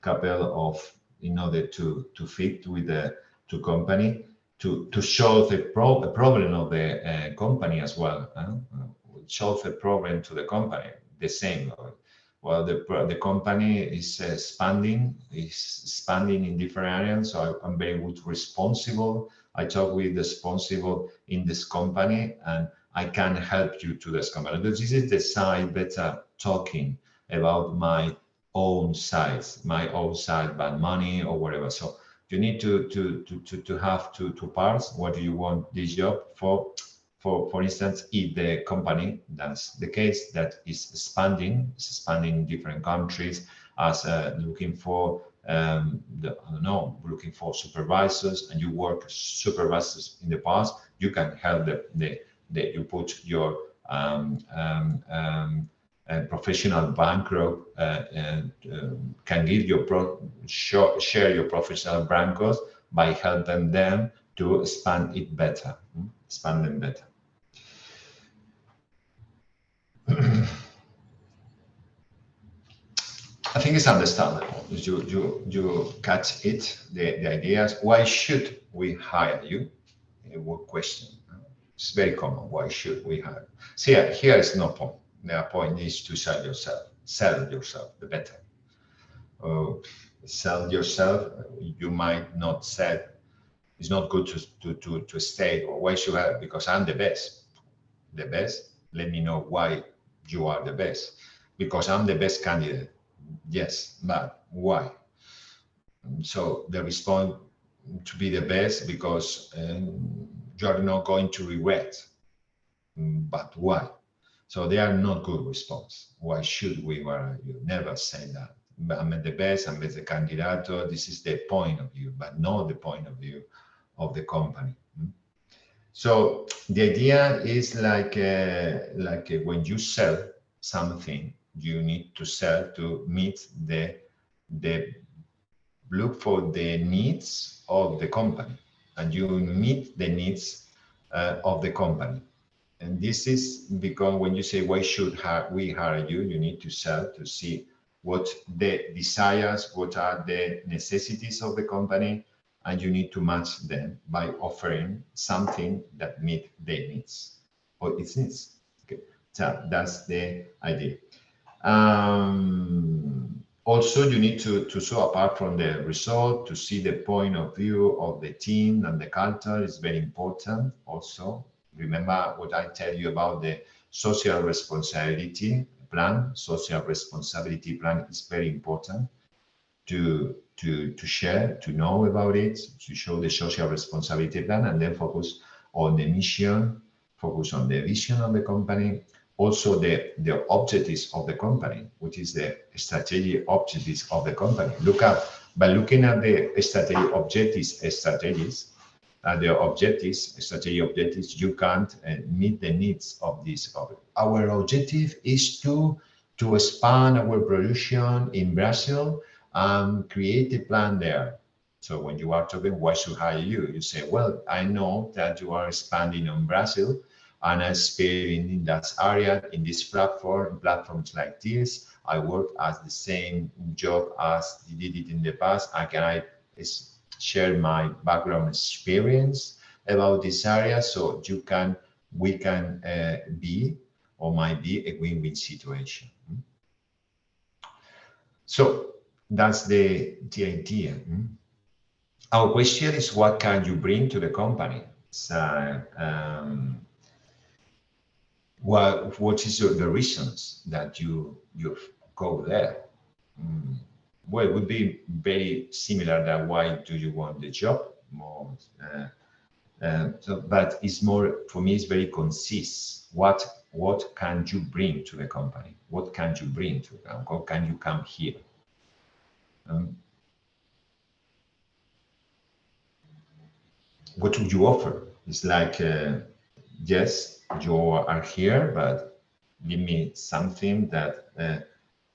couple of in order to fit with the company, to solve the problem of the company as well. Solve a problem to the company. The same. Well, the company is expanding in different areas. So I'm very good responsible. I talk with the responsible in this company, and I can help you to this company. This is the side better talking about my own sides, but money or whatever. So you need to have two parts. What do you want this job for? For instance, if the company, that's the case, that is expanding in different countries, as looking for looking for supervisors, and you work supervisors in the past, you can help you put your professional bankroll and can give your share your professional bankroll by helping them to expand them better. I think it's understandable. You catch it. The idea is, why should we hire you? A good question. It's very common. Why should we hire? See, here is no point. The point is to sell yourself. Sell yourself, the better. Sell yourself. You might not sell. It's not good to stay. Or why should I? Because I'm the best. The best. Let me know why you are the best. Because I'm the best candidate. Yes, but why? So the response to be the best, because you're not going to regret. But why? So they are not good response. Why should we hire you? Never say that. I'm the best, I'm the candidate. This is the point of view, but not the point of view of the company. So the idea is like when you sell something, you need to sell to meet the look for the needs of the company, and you meet the needs of the company. And this is because when you say, why should we hire you, you need to sell to see what the desires, what are the necessities of the company, and you need to match them by offering something that meet their needs or its needs. Okay, so that's the idea. Also, you need to show, apart from the result, to see the point of view of the team, and the culture is very important. Also, remember what I tell you about the social responsibility plan. Social responsibility plan is very important to share, to know about it, to show the social responsibility plan, and then focus on the mission, focus on the vision of the company. Also the objectives of the company, which is the strategic objectives of the company. By looking at the strategic strategic objectives, you can't meet the needs of this. Our objective is to expand our production in Brazil and create a plan there. So when you are talking, why should I hire you? You say, well, I know that you are expanding in Brazil, and I experience in that area, in this platforms like this. I work as the same job as you did it in the past. I share my background experience about this area, so we can be, or might be, a win-win situation. So that's the idea. Our question is, what can you bring to the company? So, what is the reasons that you go there? Well, it would be very similar that why do you want the job more? But it's more, for me, it's very concise. What can you bring to the company? What can you bring to them? How can you come here? What would you offer? It's like, yes, you are here, but give me something that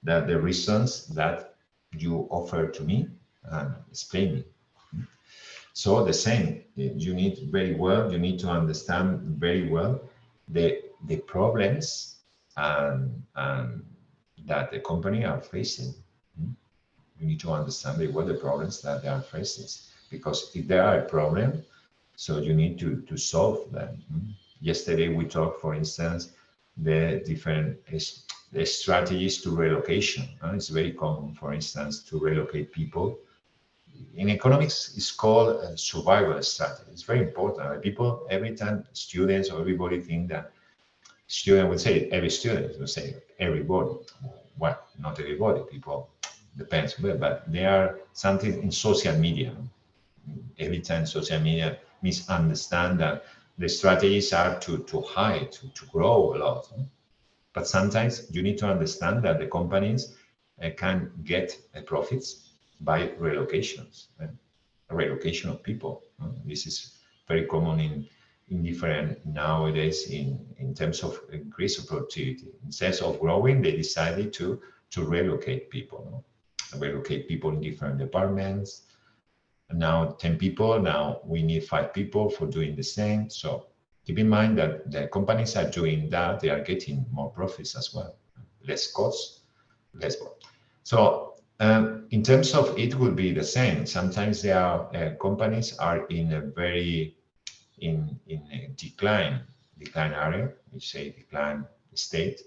the reasons that you offer to me, and explain me. So the same, you need to understand very well the problems and that the company are facing. You need to understand very well the problems that they are facing, because if there are a problem, So you need to solve them. Yesterday we talked, for instance, the different strategies to relocation. It's very common, for instance, to relocate people. In economics, it's called a survival strategy. It's very important. People, every time students or everybody think that student would say, every student would say, everybody. Well, not everybody, people, depends where, but there are something in social media. Every time social media misunderstand that the strategies are to hide, to grow a lot. But sometimes you need to understand that the companies can get profits by relocations, relocation of people. This is very common in different nowadays in terms of increase of productivity. Instead of growing, they decided to relocate people, relocate people in different departments. Now 10 people, now we need 5 people for doing the same. So keep in mind that the companies are doing that, they are getting more profits as well. Less costs, less work. So in terms of it will be the same. Sometimes there are companies are in a very in a decline area, we say decline state,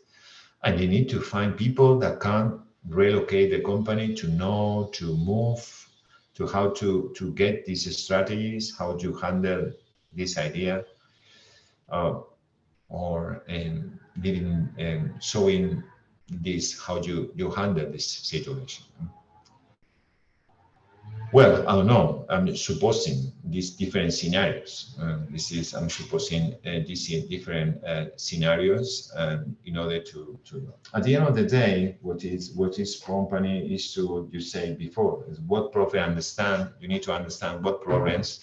and you need to find people that can relocate the company to know to move, to how to get these strategies, how to handle this idea, or giving showing this how you handle this situation. Well, I don't know. I'm supposing these different scenarios. I'm supposing these different scenarios in order to. At the end of the day, what is company is to, you say before, is what profit understand. You need to understand what problems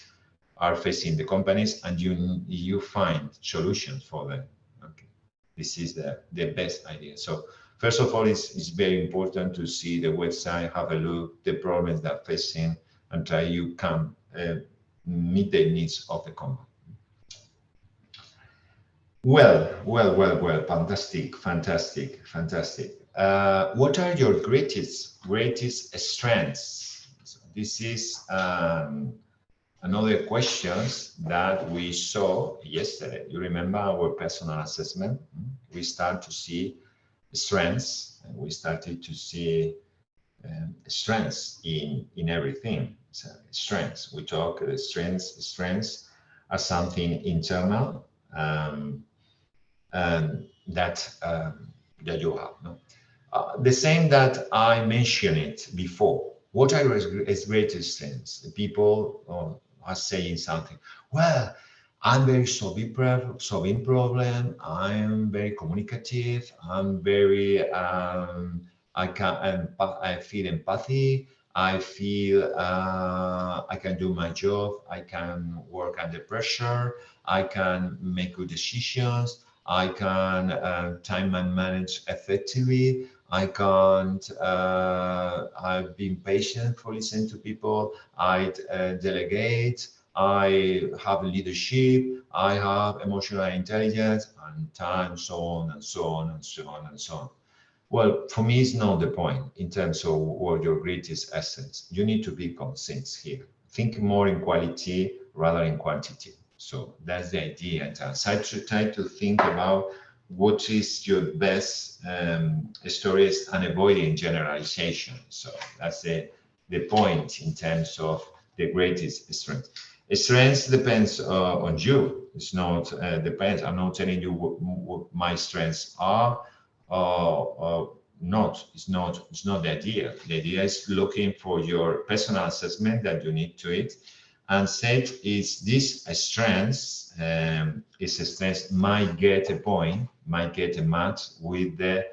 are facing the companies, and you find solutions for them. Okay, this is the best idea. So. First of all, it's very important to see the website, have a look, the problems they're facing, and try you can meet the needs of the company. Well, fantastic. What are your greatest strengths? So this is another questions that we saw yesterday. You remember our personal assessment? We start to see strengths, and we started to see strengths in everything. So strengths, we talk strengths are something internal that you have. No? The same that I mentioned it before. What are his greatest strengths? The people are saying something. Well, I'm very solving problem. I'm very communicative. I'm very I feel empathy. I feel I can do my job. I can work under pressure. I can make good decisions. I can time and manage effectively. I can't. I've been patient for listening to people. I delegate. I have leadership, I have emotional intelligence, and time, so on and so on and so on and so on. Well, for me, it's not the point in terms of what your greatest assets. You need to be conscious here. Think more in quality rather than quantity. So that's the idea. And try to think about what is your best stories and avoiding generalization. So that's the point in terms of the greatest strength. Strength depends on you. It's not depends. I'm not telling you what my strengths are not. It's not the idea. The idea is looking for your personal assessment that you need to it, and said is this a strength? Is a strength might get a point, might get a match with the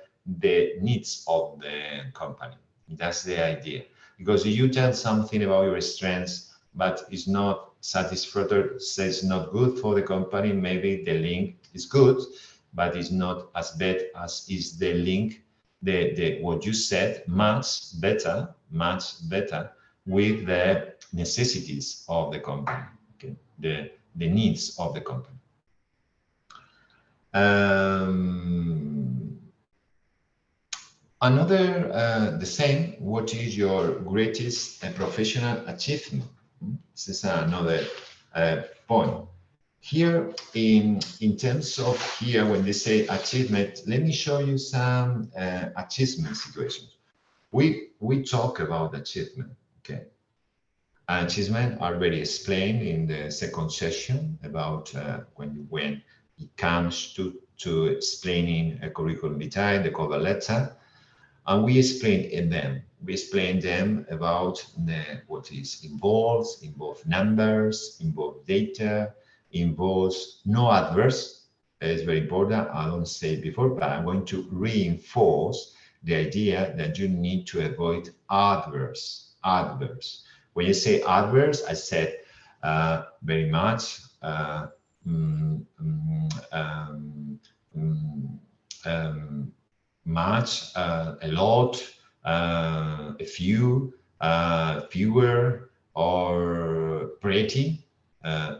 needs of the company. That's the idea. Because if you tell something about your strengths, but it's not satisfactory, says not good for the company, maybe the link is good, but it's not as bad as is the link, the what you said much better with the necessities of the company, okay, the needs of the company. Another, the same, what is your greatest professional achievement? This is another point. Here, in terms of here, when they say achievement, let me show you some achievement situations. We talk about achievement, okay? Achievement already explained in the second session about when it comes to explaining a curriculum vitae, the cover letter, and we explain them about what is involves numbers, involves data, involves no adverse. It's very important. I don't say it before, but I'm going to reinforce the idea that you need to avoid adverse. When you say adverse, I said very much, much, a lot, a few, fewer, or pretty.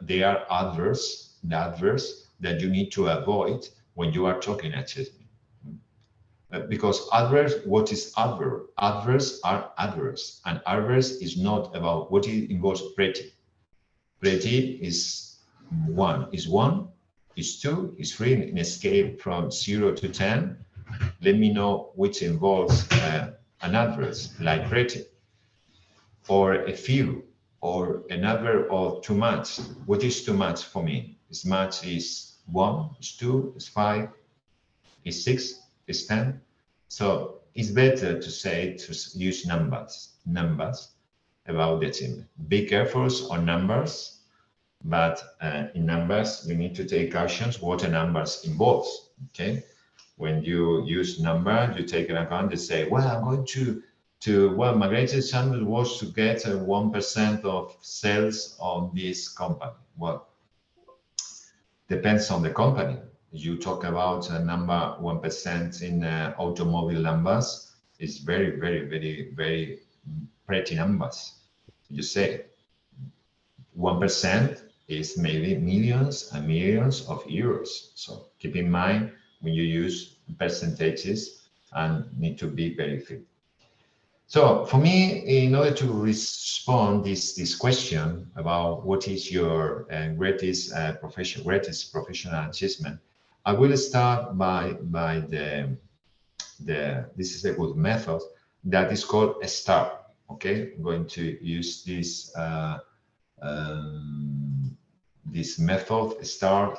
They are adverse that you need to avoid when you are talking achievement. Because adverse, what is adverse? Adverse are adverse, and adverse is not about what it involves pretty. Pretty is one, is two, is three in a scale from 0 to 10. Let me know which involves an adverse, like pretty, or a few, or an adverb, or too much. What is too much for me? As much is 1, is 2, is 5, is 6, is 10. So it's better to say, to use numbers about the achievement. Be careful on numbers, but in numbers, you need to take actions what a numbers involves, okay? When you use number, you take an account and say, well, I'm going well, my greatest challenge was to get 1% of sales on this company. Well, depends on the company. You talk about a number 1% in automobile numbers, is very, very, very, very pretty numbers. You say 1% is maybe millions and millions of euros. So keep in mind when you use percentages and need to be very clear. So for me, in order to respond this question about what is your greatest professional achievement, I will start by this is a good method that is called a star. Okay, I'm going to use this this method start.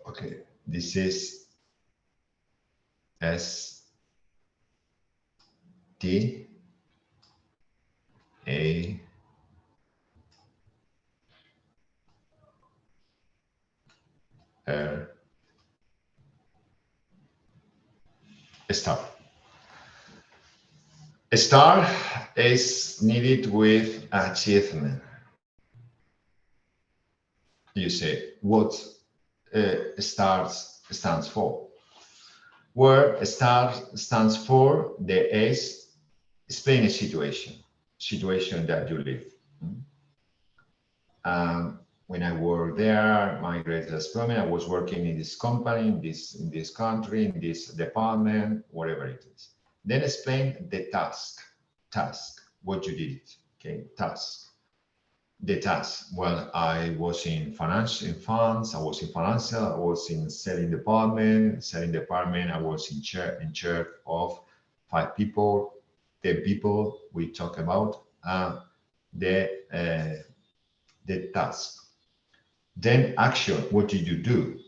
Okay, this is STA a star. A star is needed with achievement. You say, what stars stands for? Where a star stands for, the S, explain a situation that you live. When I worked there, my greatest problem, I was working in this company, in this country, in this department, whatever it is. Then explain the task, what you did, okay, task. The task, well, I was in funds, I was in financial, I was in selling department, I was in charge of 5 people, 10 people. We talk about the task. Then action, what did you do?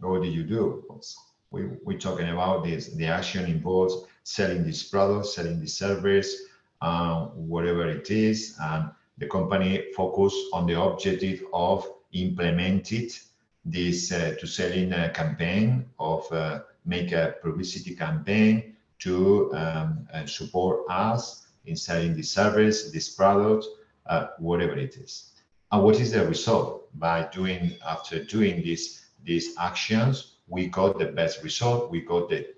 What did you do? We're talking about this. The action involves selling this product, selling this service, whatever it is, and the company focus on the objective of implementing this to selling a campaign of make a publicity campaign to support us in selling this service, this product, whatever it is. And what is the result? After doing these actions, we got the best result. We got the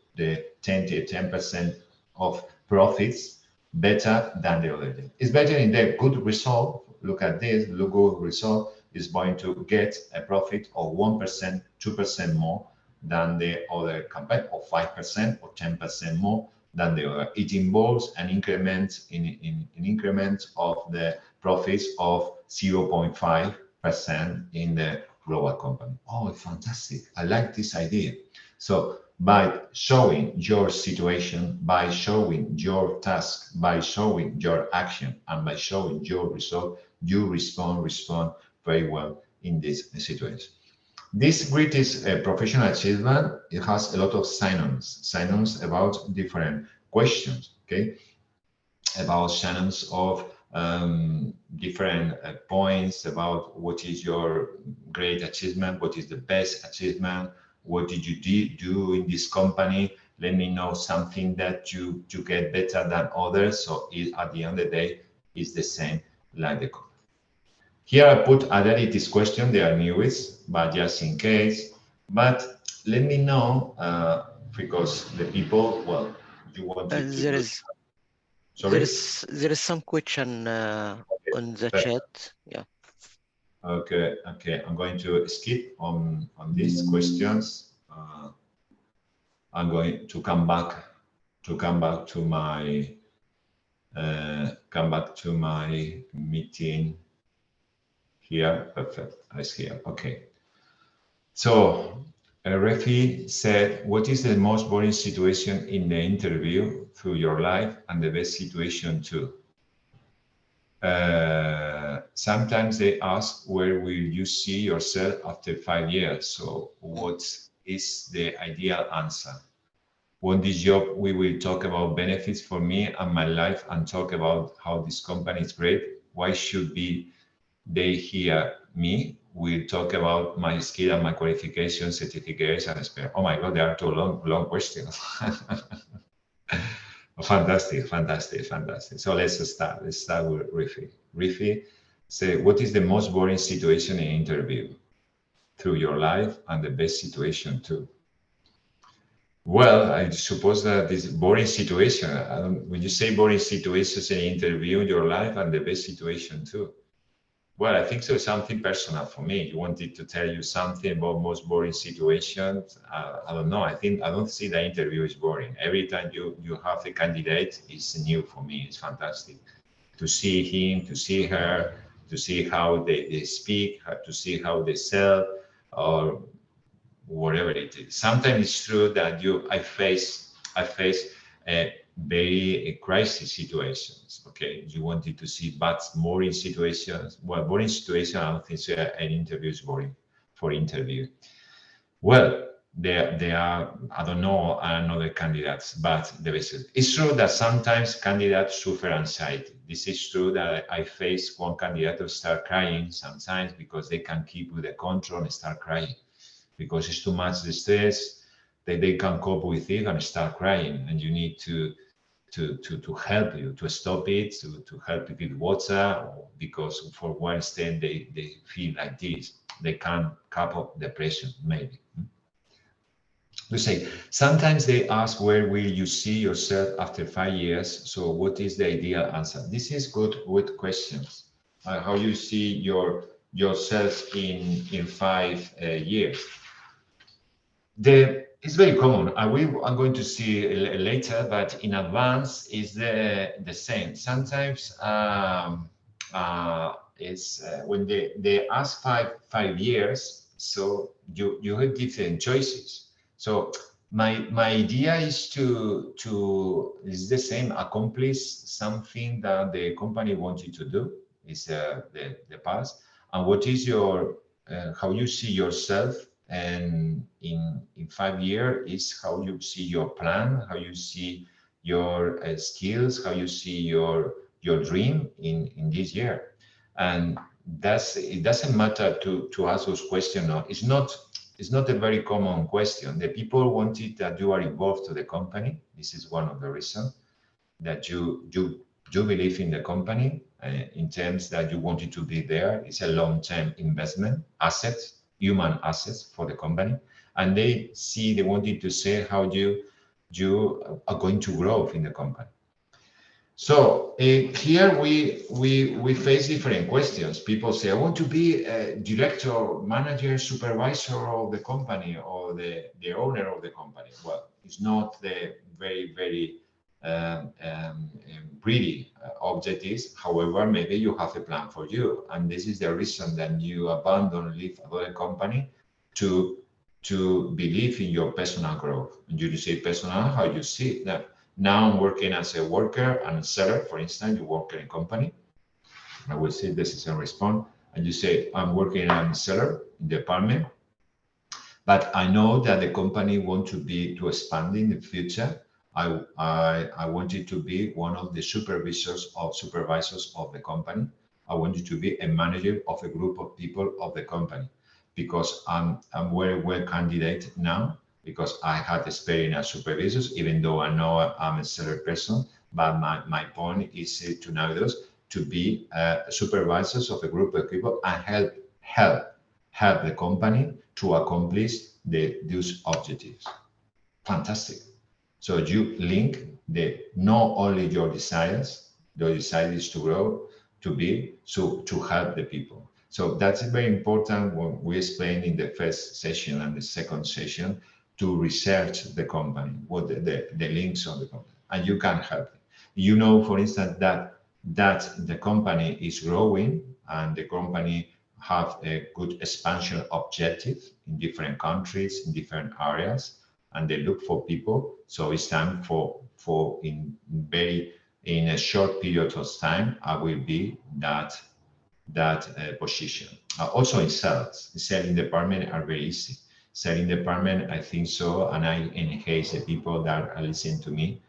10% of profits better than the other day. It's better in the good result. Look at this, the good result is going to get a profit of 1%, 2% more than the other company, or 5% or 10% more than the other. It involves an increment in increment of the profits of 0.5% in the global company. Oh, fantastic. I like this idea. So by showing your situation, by showing your task, by showing your action, and by showing your result, you respond very well in this situation. This greatest professional achievement, it has a lot of synonyms about different questions, okay? About synonyms of different points about what is your great achievement, what is the best achievement, what did you do in this company? Let me know something that you get better than others. So at the end of the day, it's the same like the company. Here I put identities question, they are newest, but just in case. But let me know, because the people, well, you wanted to do. Sorry? There is some question on the chat. Yeah. Okay. I'm going to skip on these questions. I'm going to come back to my meeting here. Perfect. I see it. Okay. So Refi said, what is the most boring situation in the interview through your life and the best situation too? Sometimes they ask, where will you see yourself after 5 years? So what is the ideal answer? On this job, we will talk about benefits for me and my life and talk about how this company is great. Why should they hear me? We'll talk about my skill and my qualifications, certificates, and experience. Oh my God, there are two long questions. Fantastic. So let's start. Let's start with Rifi. Rifi, say, what is the most boring situation in interview through your life and the best situation too? Well, I suppose that this boring situation, when you say boring situations in interview, your life and the best situation too. Well, I think so. Something personal for me. You wanted to tell you something about most boring situations. I don't know. I don't see the interview is boring. Every time you have a candidate, it's new for me. It's fantastic to see him, to see her, to see how they speak, to see how they sell, or whatever it is. Sometimes it's true that I face very crisis situations. Okay, you wanted to see, but boring situations. Well, boring situation, I don't think so. An interview is boring for interview. Well, there are, I don't know, another candidates, but it's true that sometimes candidates suffer anxiety. This is true that I face one candidate who start crying sometimes because they can't keep with the control and start crying because it's too much the stress that they can't cope with it and start crying, and you need to help you to stop it, to help you with water, because for one extent they feel like this, they can't cope up depression maybe. We say sometimes they ask, where will you see yourself after 5 years? So what is the ideal answer? This is good questions. How you see yourself in 5 years. It's very common. I'm going to see later, but in advance is the same. Sometimes it's when they ask 5 years, so you have different choices. So my idea is to is the same, accomplish something that the company wants you to do, is the past, and what is your how you see yourself. And in 5 years is how you see your plan, how you see your skills, how you see your dream in this year. And it doesn't matter to ask those questions. No, it's not a very common question. The people wanted that you are involved to the company. This is one of the reasons that you believe in the company in terms that you wanted to be there. It's a long-term investment, assets, human assets for the company, and they wanted to say how you are going to grow in the company. So here we face different questions. People say, I want to be a director, manager, supervisor of the company or the owner of the company. Well, it's not the very pretty objectives. However, maybe you have a plan for you. And this is the reason that you abandon, leave another company to believe in your personal growth. And you say personal, how you see it now. Now I'm working as a worker and a seller. For instance, you work in a company. I will say this is a response. And you say, I'm working as a seller in the department, but I know that the company wants to expand in the future. I want it to be one of the supervisors of the company. I want it to be a manager of a group of people of the company, because I'm very well candidate now, because I had experience as supervisors, even though I know I'm a seller person. But my point is to know those to be supervisors of a group of people and help the company to accomplish those objectives. Fantastic. So you link not only your desires, your desire is to grow, to be, so to help the people. So that's very important when we explain in the first session and the second session to research the company, what the links of the company, and you can help it. You know, for instance, that the company is growing and the company have a good expansion objective in different countries, in different areas, and they look for people. So it's time for in a short period of time, I will be that position. Also in sales, the selling department are very easy. Selling department, I think so, and I enhance the people that are listening to me,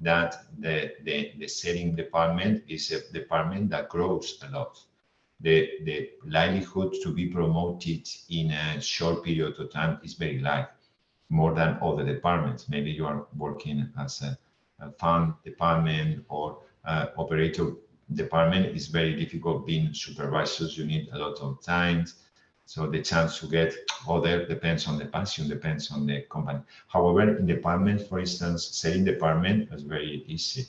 that the selling department is a department that grows a lot. The likelihood to be promoted in a short period of time is very light, more than other departments. Maybe you are working as a fund department or operator department. Is very difficult being supervisors. You need a lot of time. So the chance to get other depends on the passion, depends on the company. However, in departments, for instance, selling department is very easy.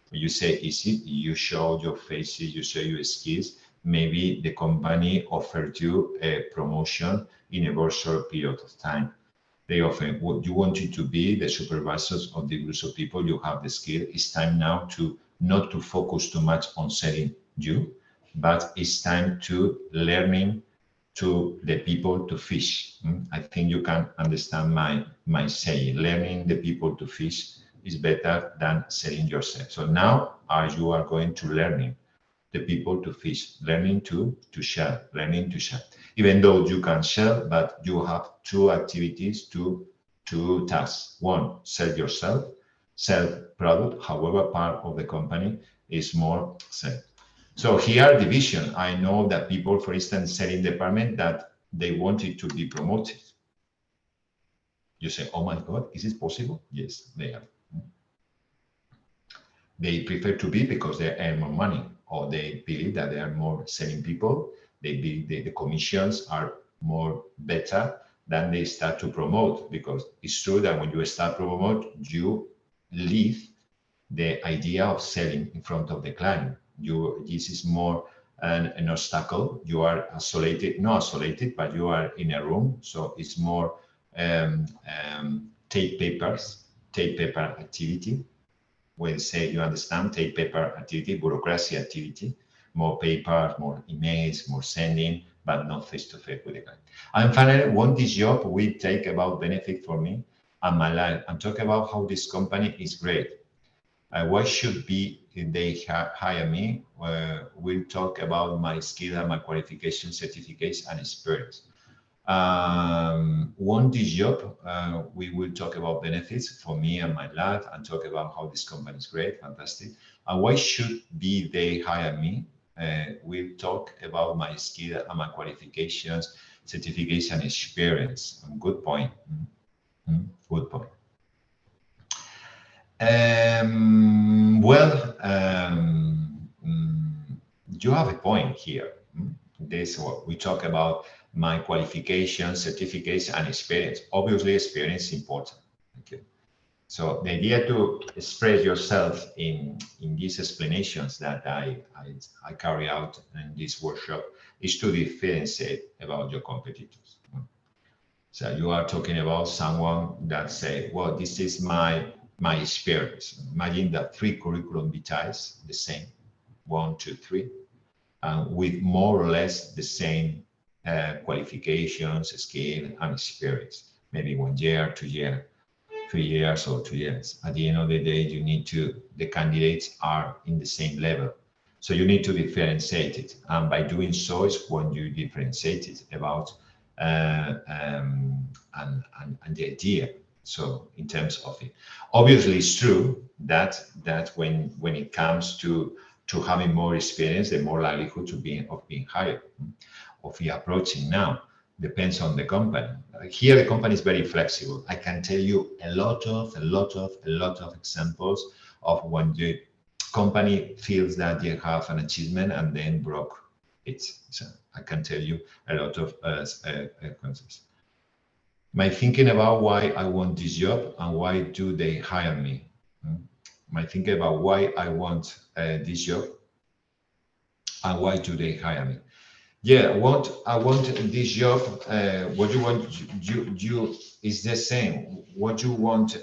When you say easy, you show your faces, you show your skills. Maybe the company offered you a promotion in a very short period of time. They often, what you want it to be the supervisors of the groups of people, you have the skill. It's time now to not to focus too much on selling you, but it's time to learning to the people to fish. I think you can understand my saying. Learning the people to fish is better than selling yourself. So now you are going to learning the people to fish, learning to share, learning to share. Even though you can share, but you have two activities, two tasks. One, sell yourself, sell product. However, part of the company is more sell. So here, division. I know that people, for instance, selling department that they wanted to be promoted. You say, oh my God, is it possible? Yes, they are. They prefer to be because they earn more money, or they believe that they are more selling people. They believe the commissions are more better than they start to promote, because it's true that when you start to promote, you leave the idea of selling in front of the client. This is more an obstacle. You are isolated, not isolated, but you are in a room. So it's more tape paper activity. When say you understand, take paper activity, bureaucracy activity, more paper, more emails, more sending, but not face-to-face with the client. And finally, when this job will take about benefit for me and my life, and talk about how this company is great. Why should be they hire me? We'll talk about my skill and my qualification, certificates, and experience. One this job, we will talk about benefits for me and my life, and talk about how this company is great, fantastic. And why should be they hire me? We'll talk about my skill and my qualifications, certificates, and experience. Good point. Good point. You have a point here. This what we talk about. My qualifications, certificates, and experience. Obviously, experience is important. Okay. So the idea to express yourself in these explanations that I carry out in this workshop is to differentiate about your competitors. So you are talking about someone that say, well, this is my experience. Imagine that 3 curriculum vitae, the same, 1, 2, 3, and with more or less the same qualifications, skill, and experience. Maybe 1 year, 2 years, 3 years, or 2 years. At the end of the day, you need to, the candidates are in the same level. So you need to differentiate it. And by doing so is when you differentiate it about and the idea. So in terms of it, obviously it's true that when it comes to having more experience, the more likelihood to be of being hired, of the approaching now. Depends on the company. Here, the company is very flexible. I can tell you a lot of examples of when the company feels that they have an achievement and then broke it. So I can tell you a lot of concepts. My thinking about why I want this job and why do they hire me. My thinking about why I want this job and why do they hire me. Yeah, I want this job. What you want, you is the same. What you want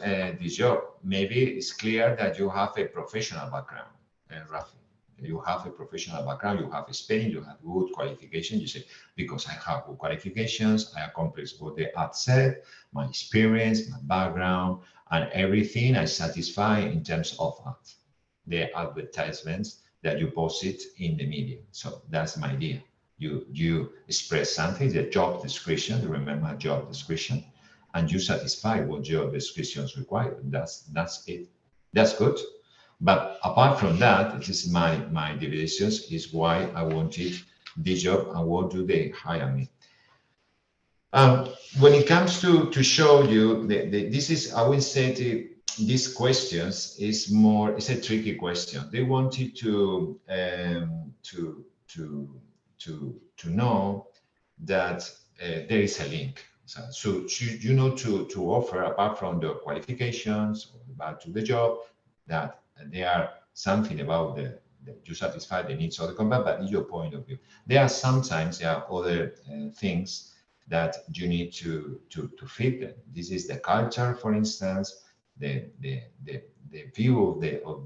this job? Maybe it's clear that you have a professional background, Rafi. You have a professional background. You have experience. You have good qualifications. You say because I have good qualifications, I accomplished what the ad said, my experience, my background, and everything I satisfy in terms of the advertisements that you post it in the media. So that's my idea. You express something, the job description, remember job description, and you satisfy what job descriptions require. That's it. That's good. But apart from that, this is my divisions is why I wanted this job and what do they hire me. When it comes to show you, this is, I would say these questions is more, it's a tricky question. They wanted to know that there is a link. So you know to offer apart from the qualifications about to the job that there are something about the you satisfy the needs of the company, but in your point of view, there are sometimes there are other things that you need to fit them. This is the culture, for instance, the view of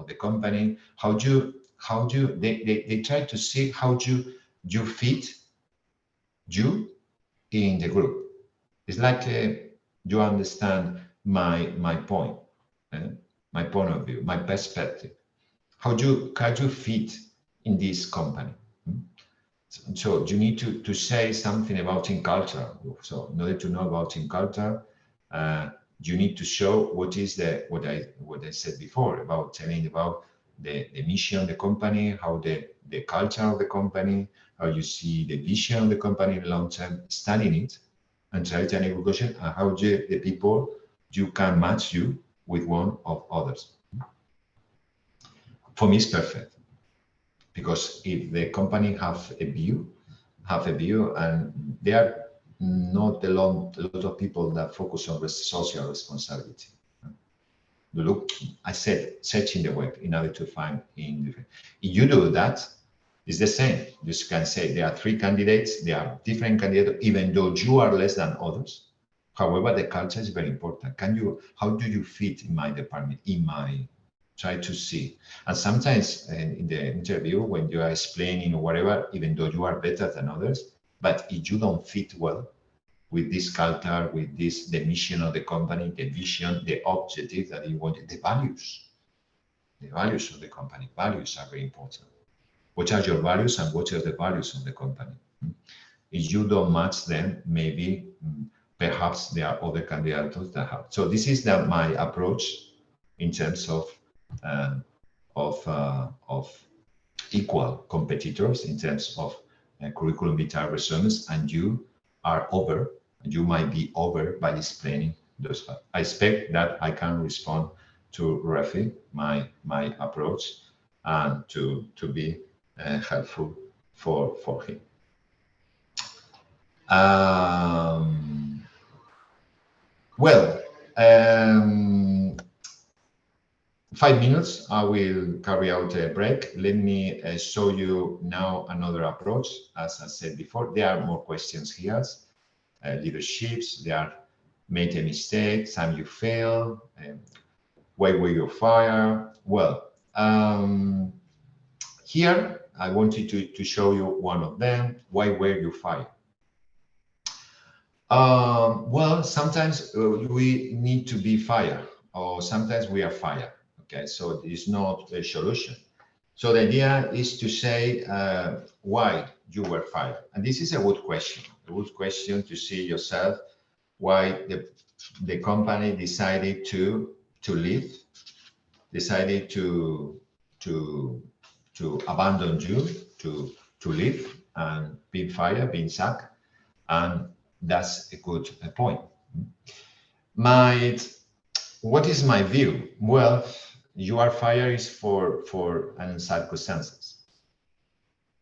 the company. How do they try to see how you fit you in the group. It's like you understand my point, my point of view, my perspective. How can you fit in this company? So you need to say something about in culture. So in order to know about in culture, you need to show what is what I said before about telling about the mission of the company, how the culture of the company, how you see the vision of the company in the long term, studying it and try to negotiate, and how the people you can match you with one of others. For me, it's perfect. Because if the company have a view, and there are not a lot of people that focus on social responsibility. Look, I said, searching the web in order to find in different. If you do that, it's the same. You can say there are 3 candidates, there are different candidates, even though you are less than others. However, the culture is very important. How do you fit in my department, try to see. And sometimes in the interview, when you are explaining or whatever, even though you are better than others, but if you don't fit well with this culture, with the mission of the company, the vision, the objective that you want, the values of the company. Values are very important. What are your values and what are the values of the company? If you don't match them, maybe perhaps there are other candidates that have. So this is my approach in terms of equal competitors in terms of curriculum vitae resumes, and you might be over by explaining those facts. I expect that I can respond to Rafi, my approach, and to be helpful for him. Well, 5 minutes, I will carry out a break. Let me show you now another approach. As I said before, there are more questions here. Leaderships, they are made a mistake, time you fail, why were you fired? Well, here I wanted to show you one of them. Why were you fired? Well, sometimes we need to be fired, or sometimes we are fired. Okay, so it's not a solution. So the idea is to say why you were fired, and this is a good question to see yourself why the company decided to leave, decided to abandon you, to leave and being fired, being sacked, and that's a good point. What is my view? Well, you are fired is for an circumstances.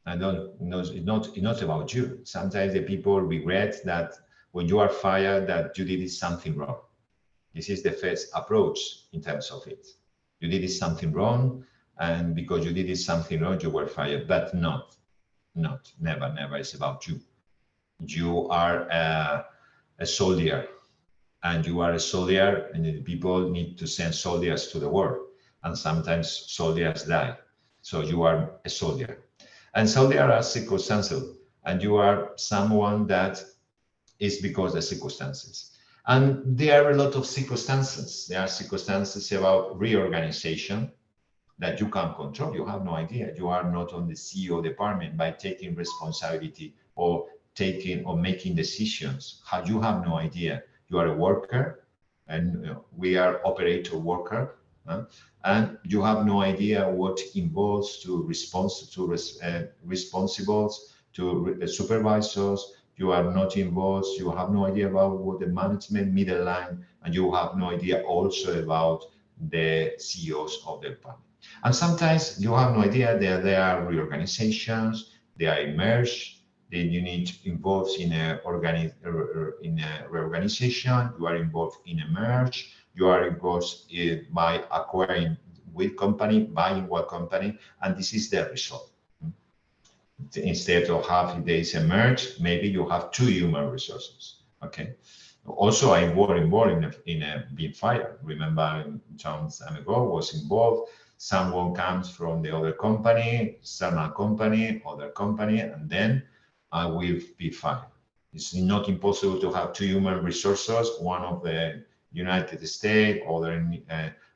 I don't know, it's not about you. Sometimes the people regret that when you are fired that you did something wrong. This is the first approach in terms of it. You did something wrong, and because you did something wrong, you were fired. But never. It's about you. You are a soldier, and you are a soldier, and the people need to send soldiers to the war, and sometimes soldiers die. So you are a soldier, and soldiers are circumstantial, and you are someone that is because of the circumstances. And there are a lot of circumstances. There are circumstances about reorganization that you can't control. You have no idea. You are not on the CEO department by taking responsibility or making decisions. You have no idea. You are a worker, and we are operator worker, and you have no idea what involves to responsibles, to supervisors. You are not involved. You have no idea about what the management middle line, and you have no idea also about the CEOs of the department. And sometimes you have no idea that there are reorganizations, they are merged, then you need involved in a reorganization, you are involved in a merge, you are involved by acquiring with company, buying what company, and this is the result. Instead of having days a merge, maybe you have 2 human resources. Okay. Also, I was involved in a being fired. Remember, some time ago, was involved. Someone comes from the other company, external company, other company, and then I will be fired. It's not impossible to have 2 human resources, one of the United States, other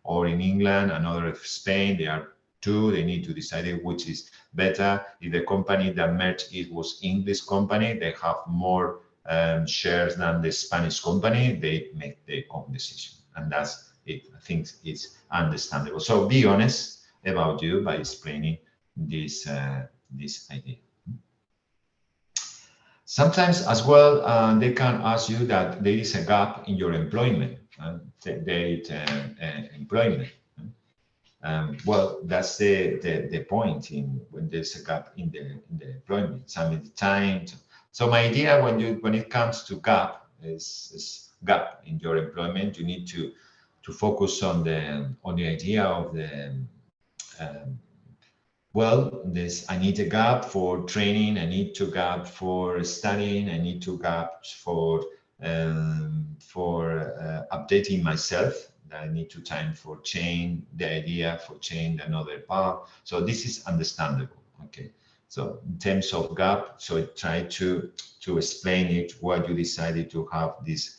or in England, another of Spain. There are 2. They need to decide which is better. If the company that merged it was English company, they have more shares than the Spanish company. They make their own decision, and that's it. I think it's understandable. So be honest about you by explaining this idea. Sometimes as well, they can ask you that there is a gap in your employment, employment. Well, that's the point when there's a gap in the employment. Some of the time. So my idea when it comes to gap is gap in your employment, you need to focus on the idea of the I need a gap for training, I need to gap for studying, I need to gap for updating myself. I need to time for change the idea, for change another part. So this is understandable. Okay. So in terms of gap, so I try to explain it why you decided to have this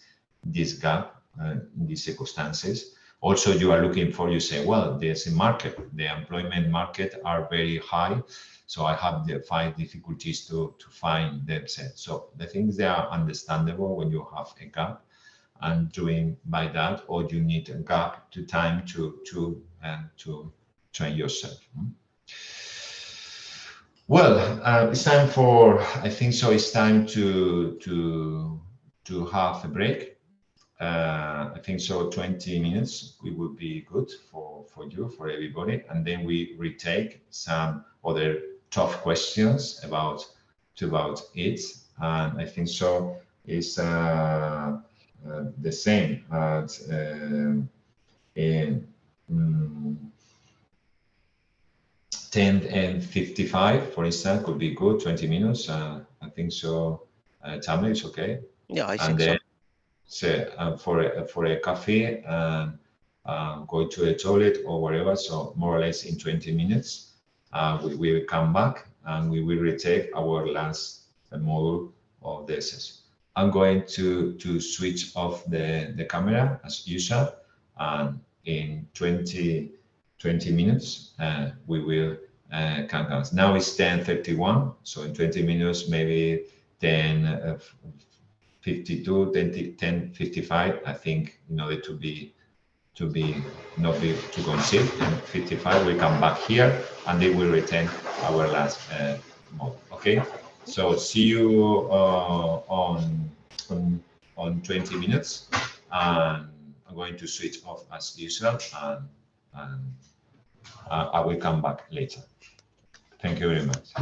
gap in these circumstances. Also, you are looking for, you say, well, there's a market, the employment market are very high. So I have the 5 difficulties to find them. So the things they are understandable when you have a gap, and doing by that, or you need a gap to time to train yourself. Well, it's time for, I think so, it's time to have a break. I think so 20 minutes, it would be good for you, for everybody. And then we retake some other tough questions about it. And I think so it's the same as 10 and 55, for instance, could be good. 20 minutes. I think so. Tamil is okay. Yeah, I And think so. So for a coffee, go to a toilet or wherever. So more or less in 20 minutes, we will come back and we will retake our last module of the session. I'm going to switch off the camera as usual, and in 20 minutes we will count down. Now it's 10:31, so in 20 minutes maybe 10:52, 10:55. I think in order to not be too concealed. 55, we come back here and they will retain our last mode. Okay, so see you on 20 minutes, and I'm going to switch off as usual, and I will come back later. Thank you very much.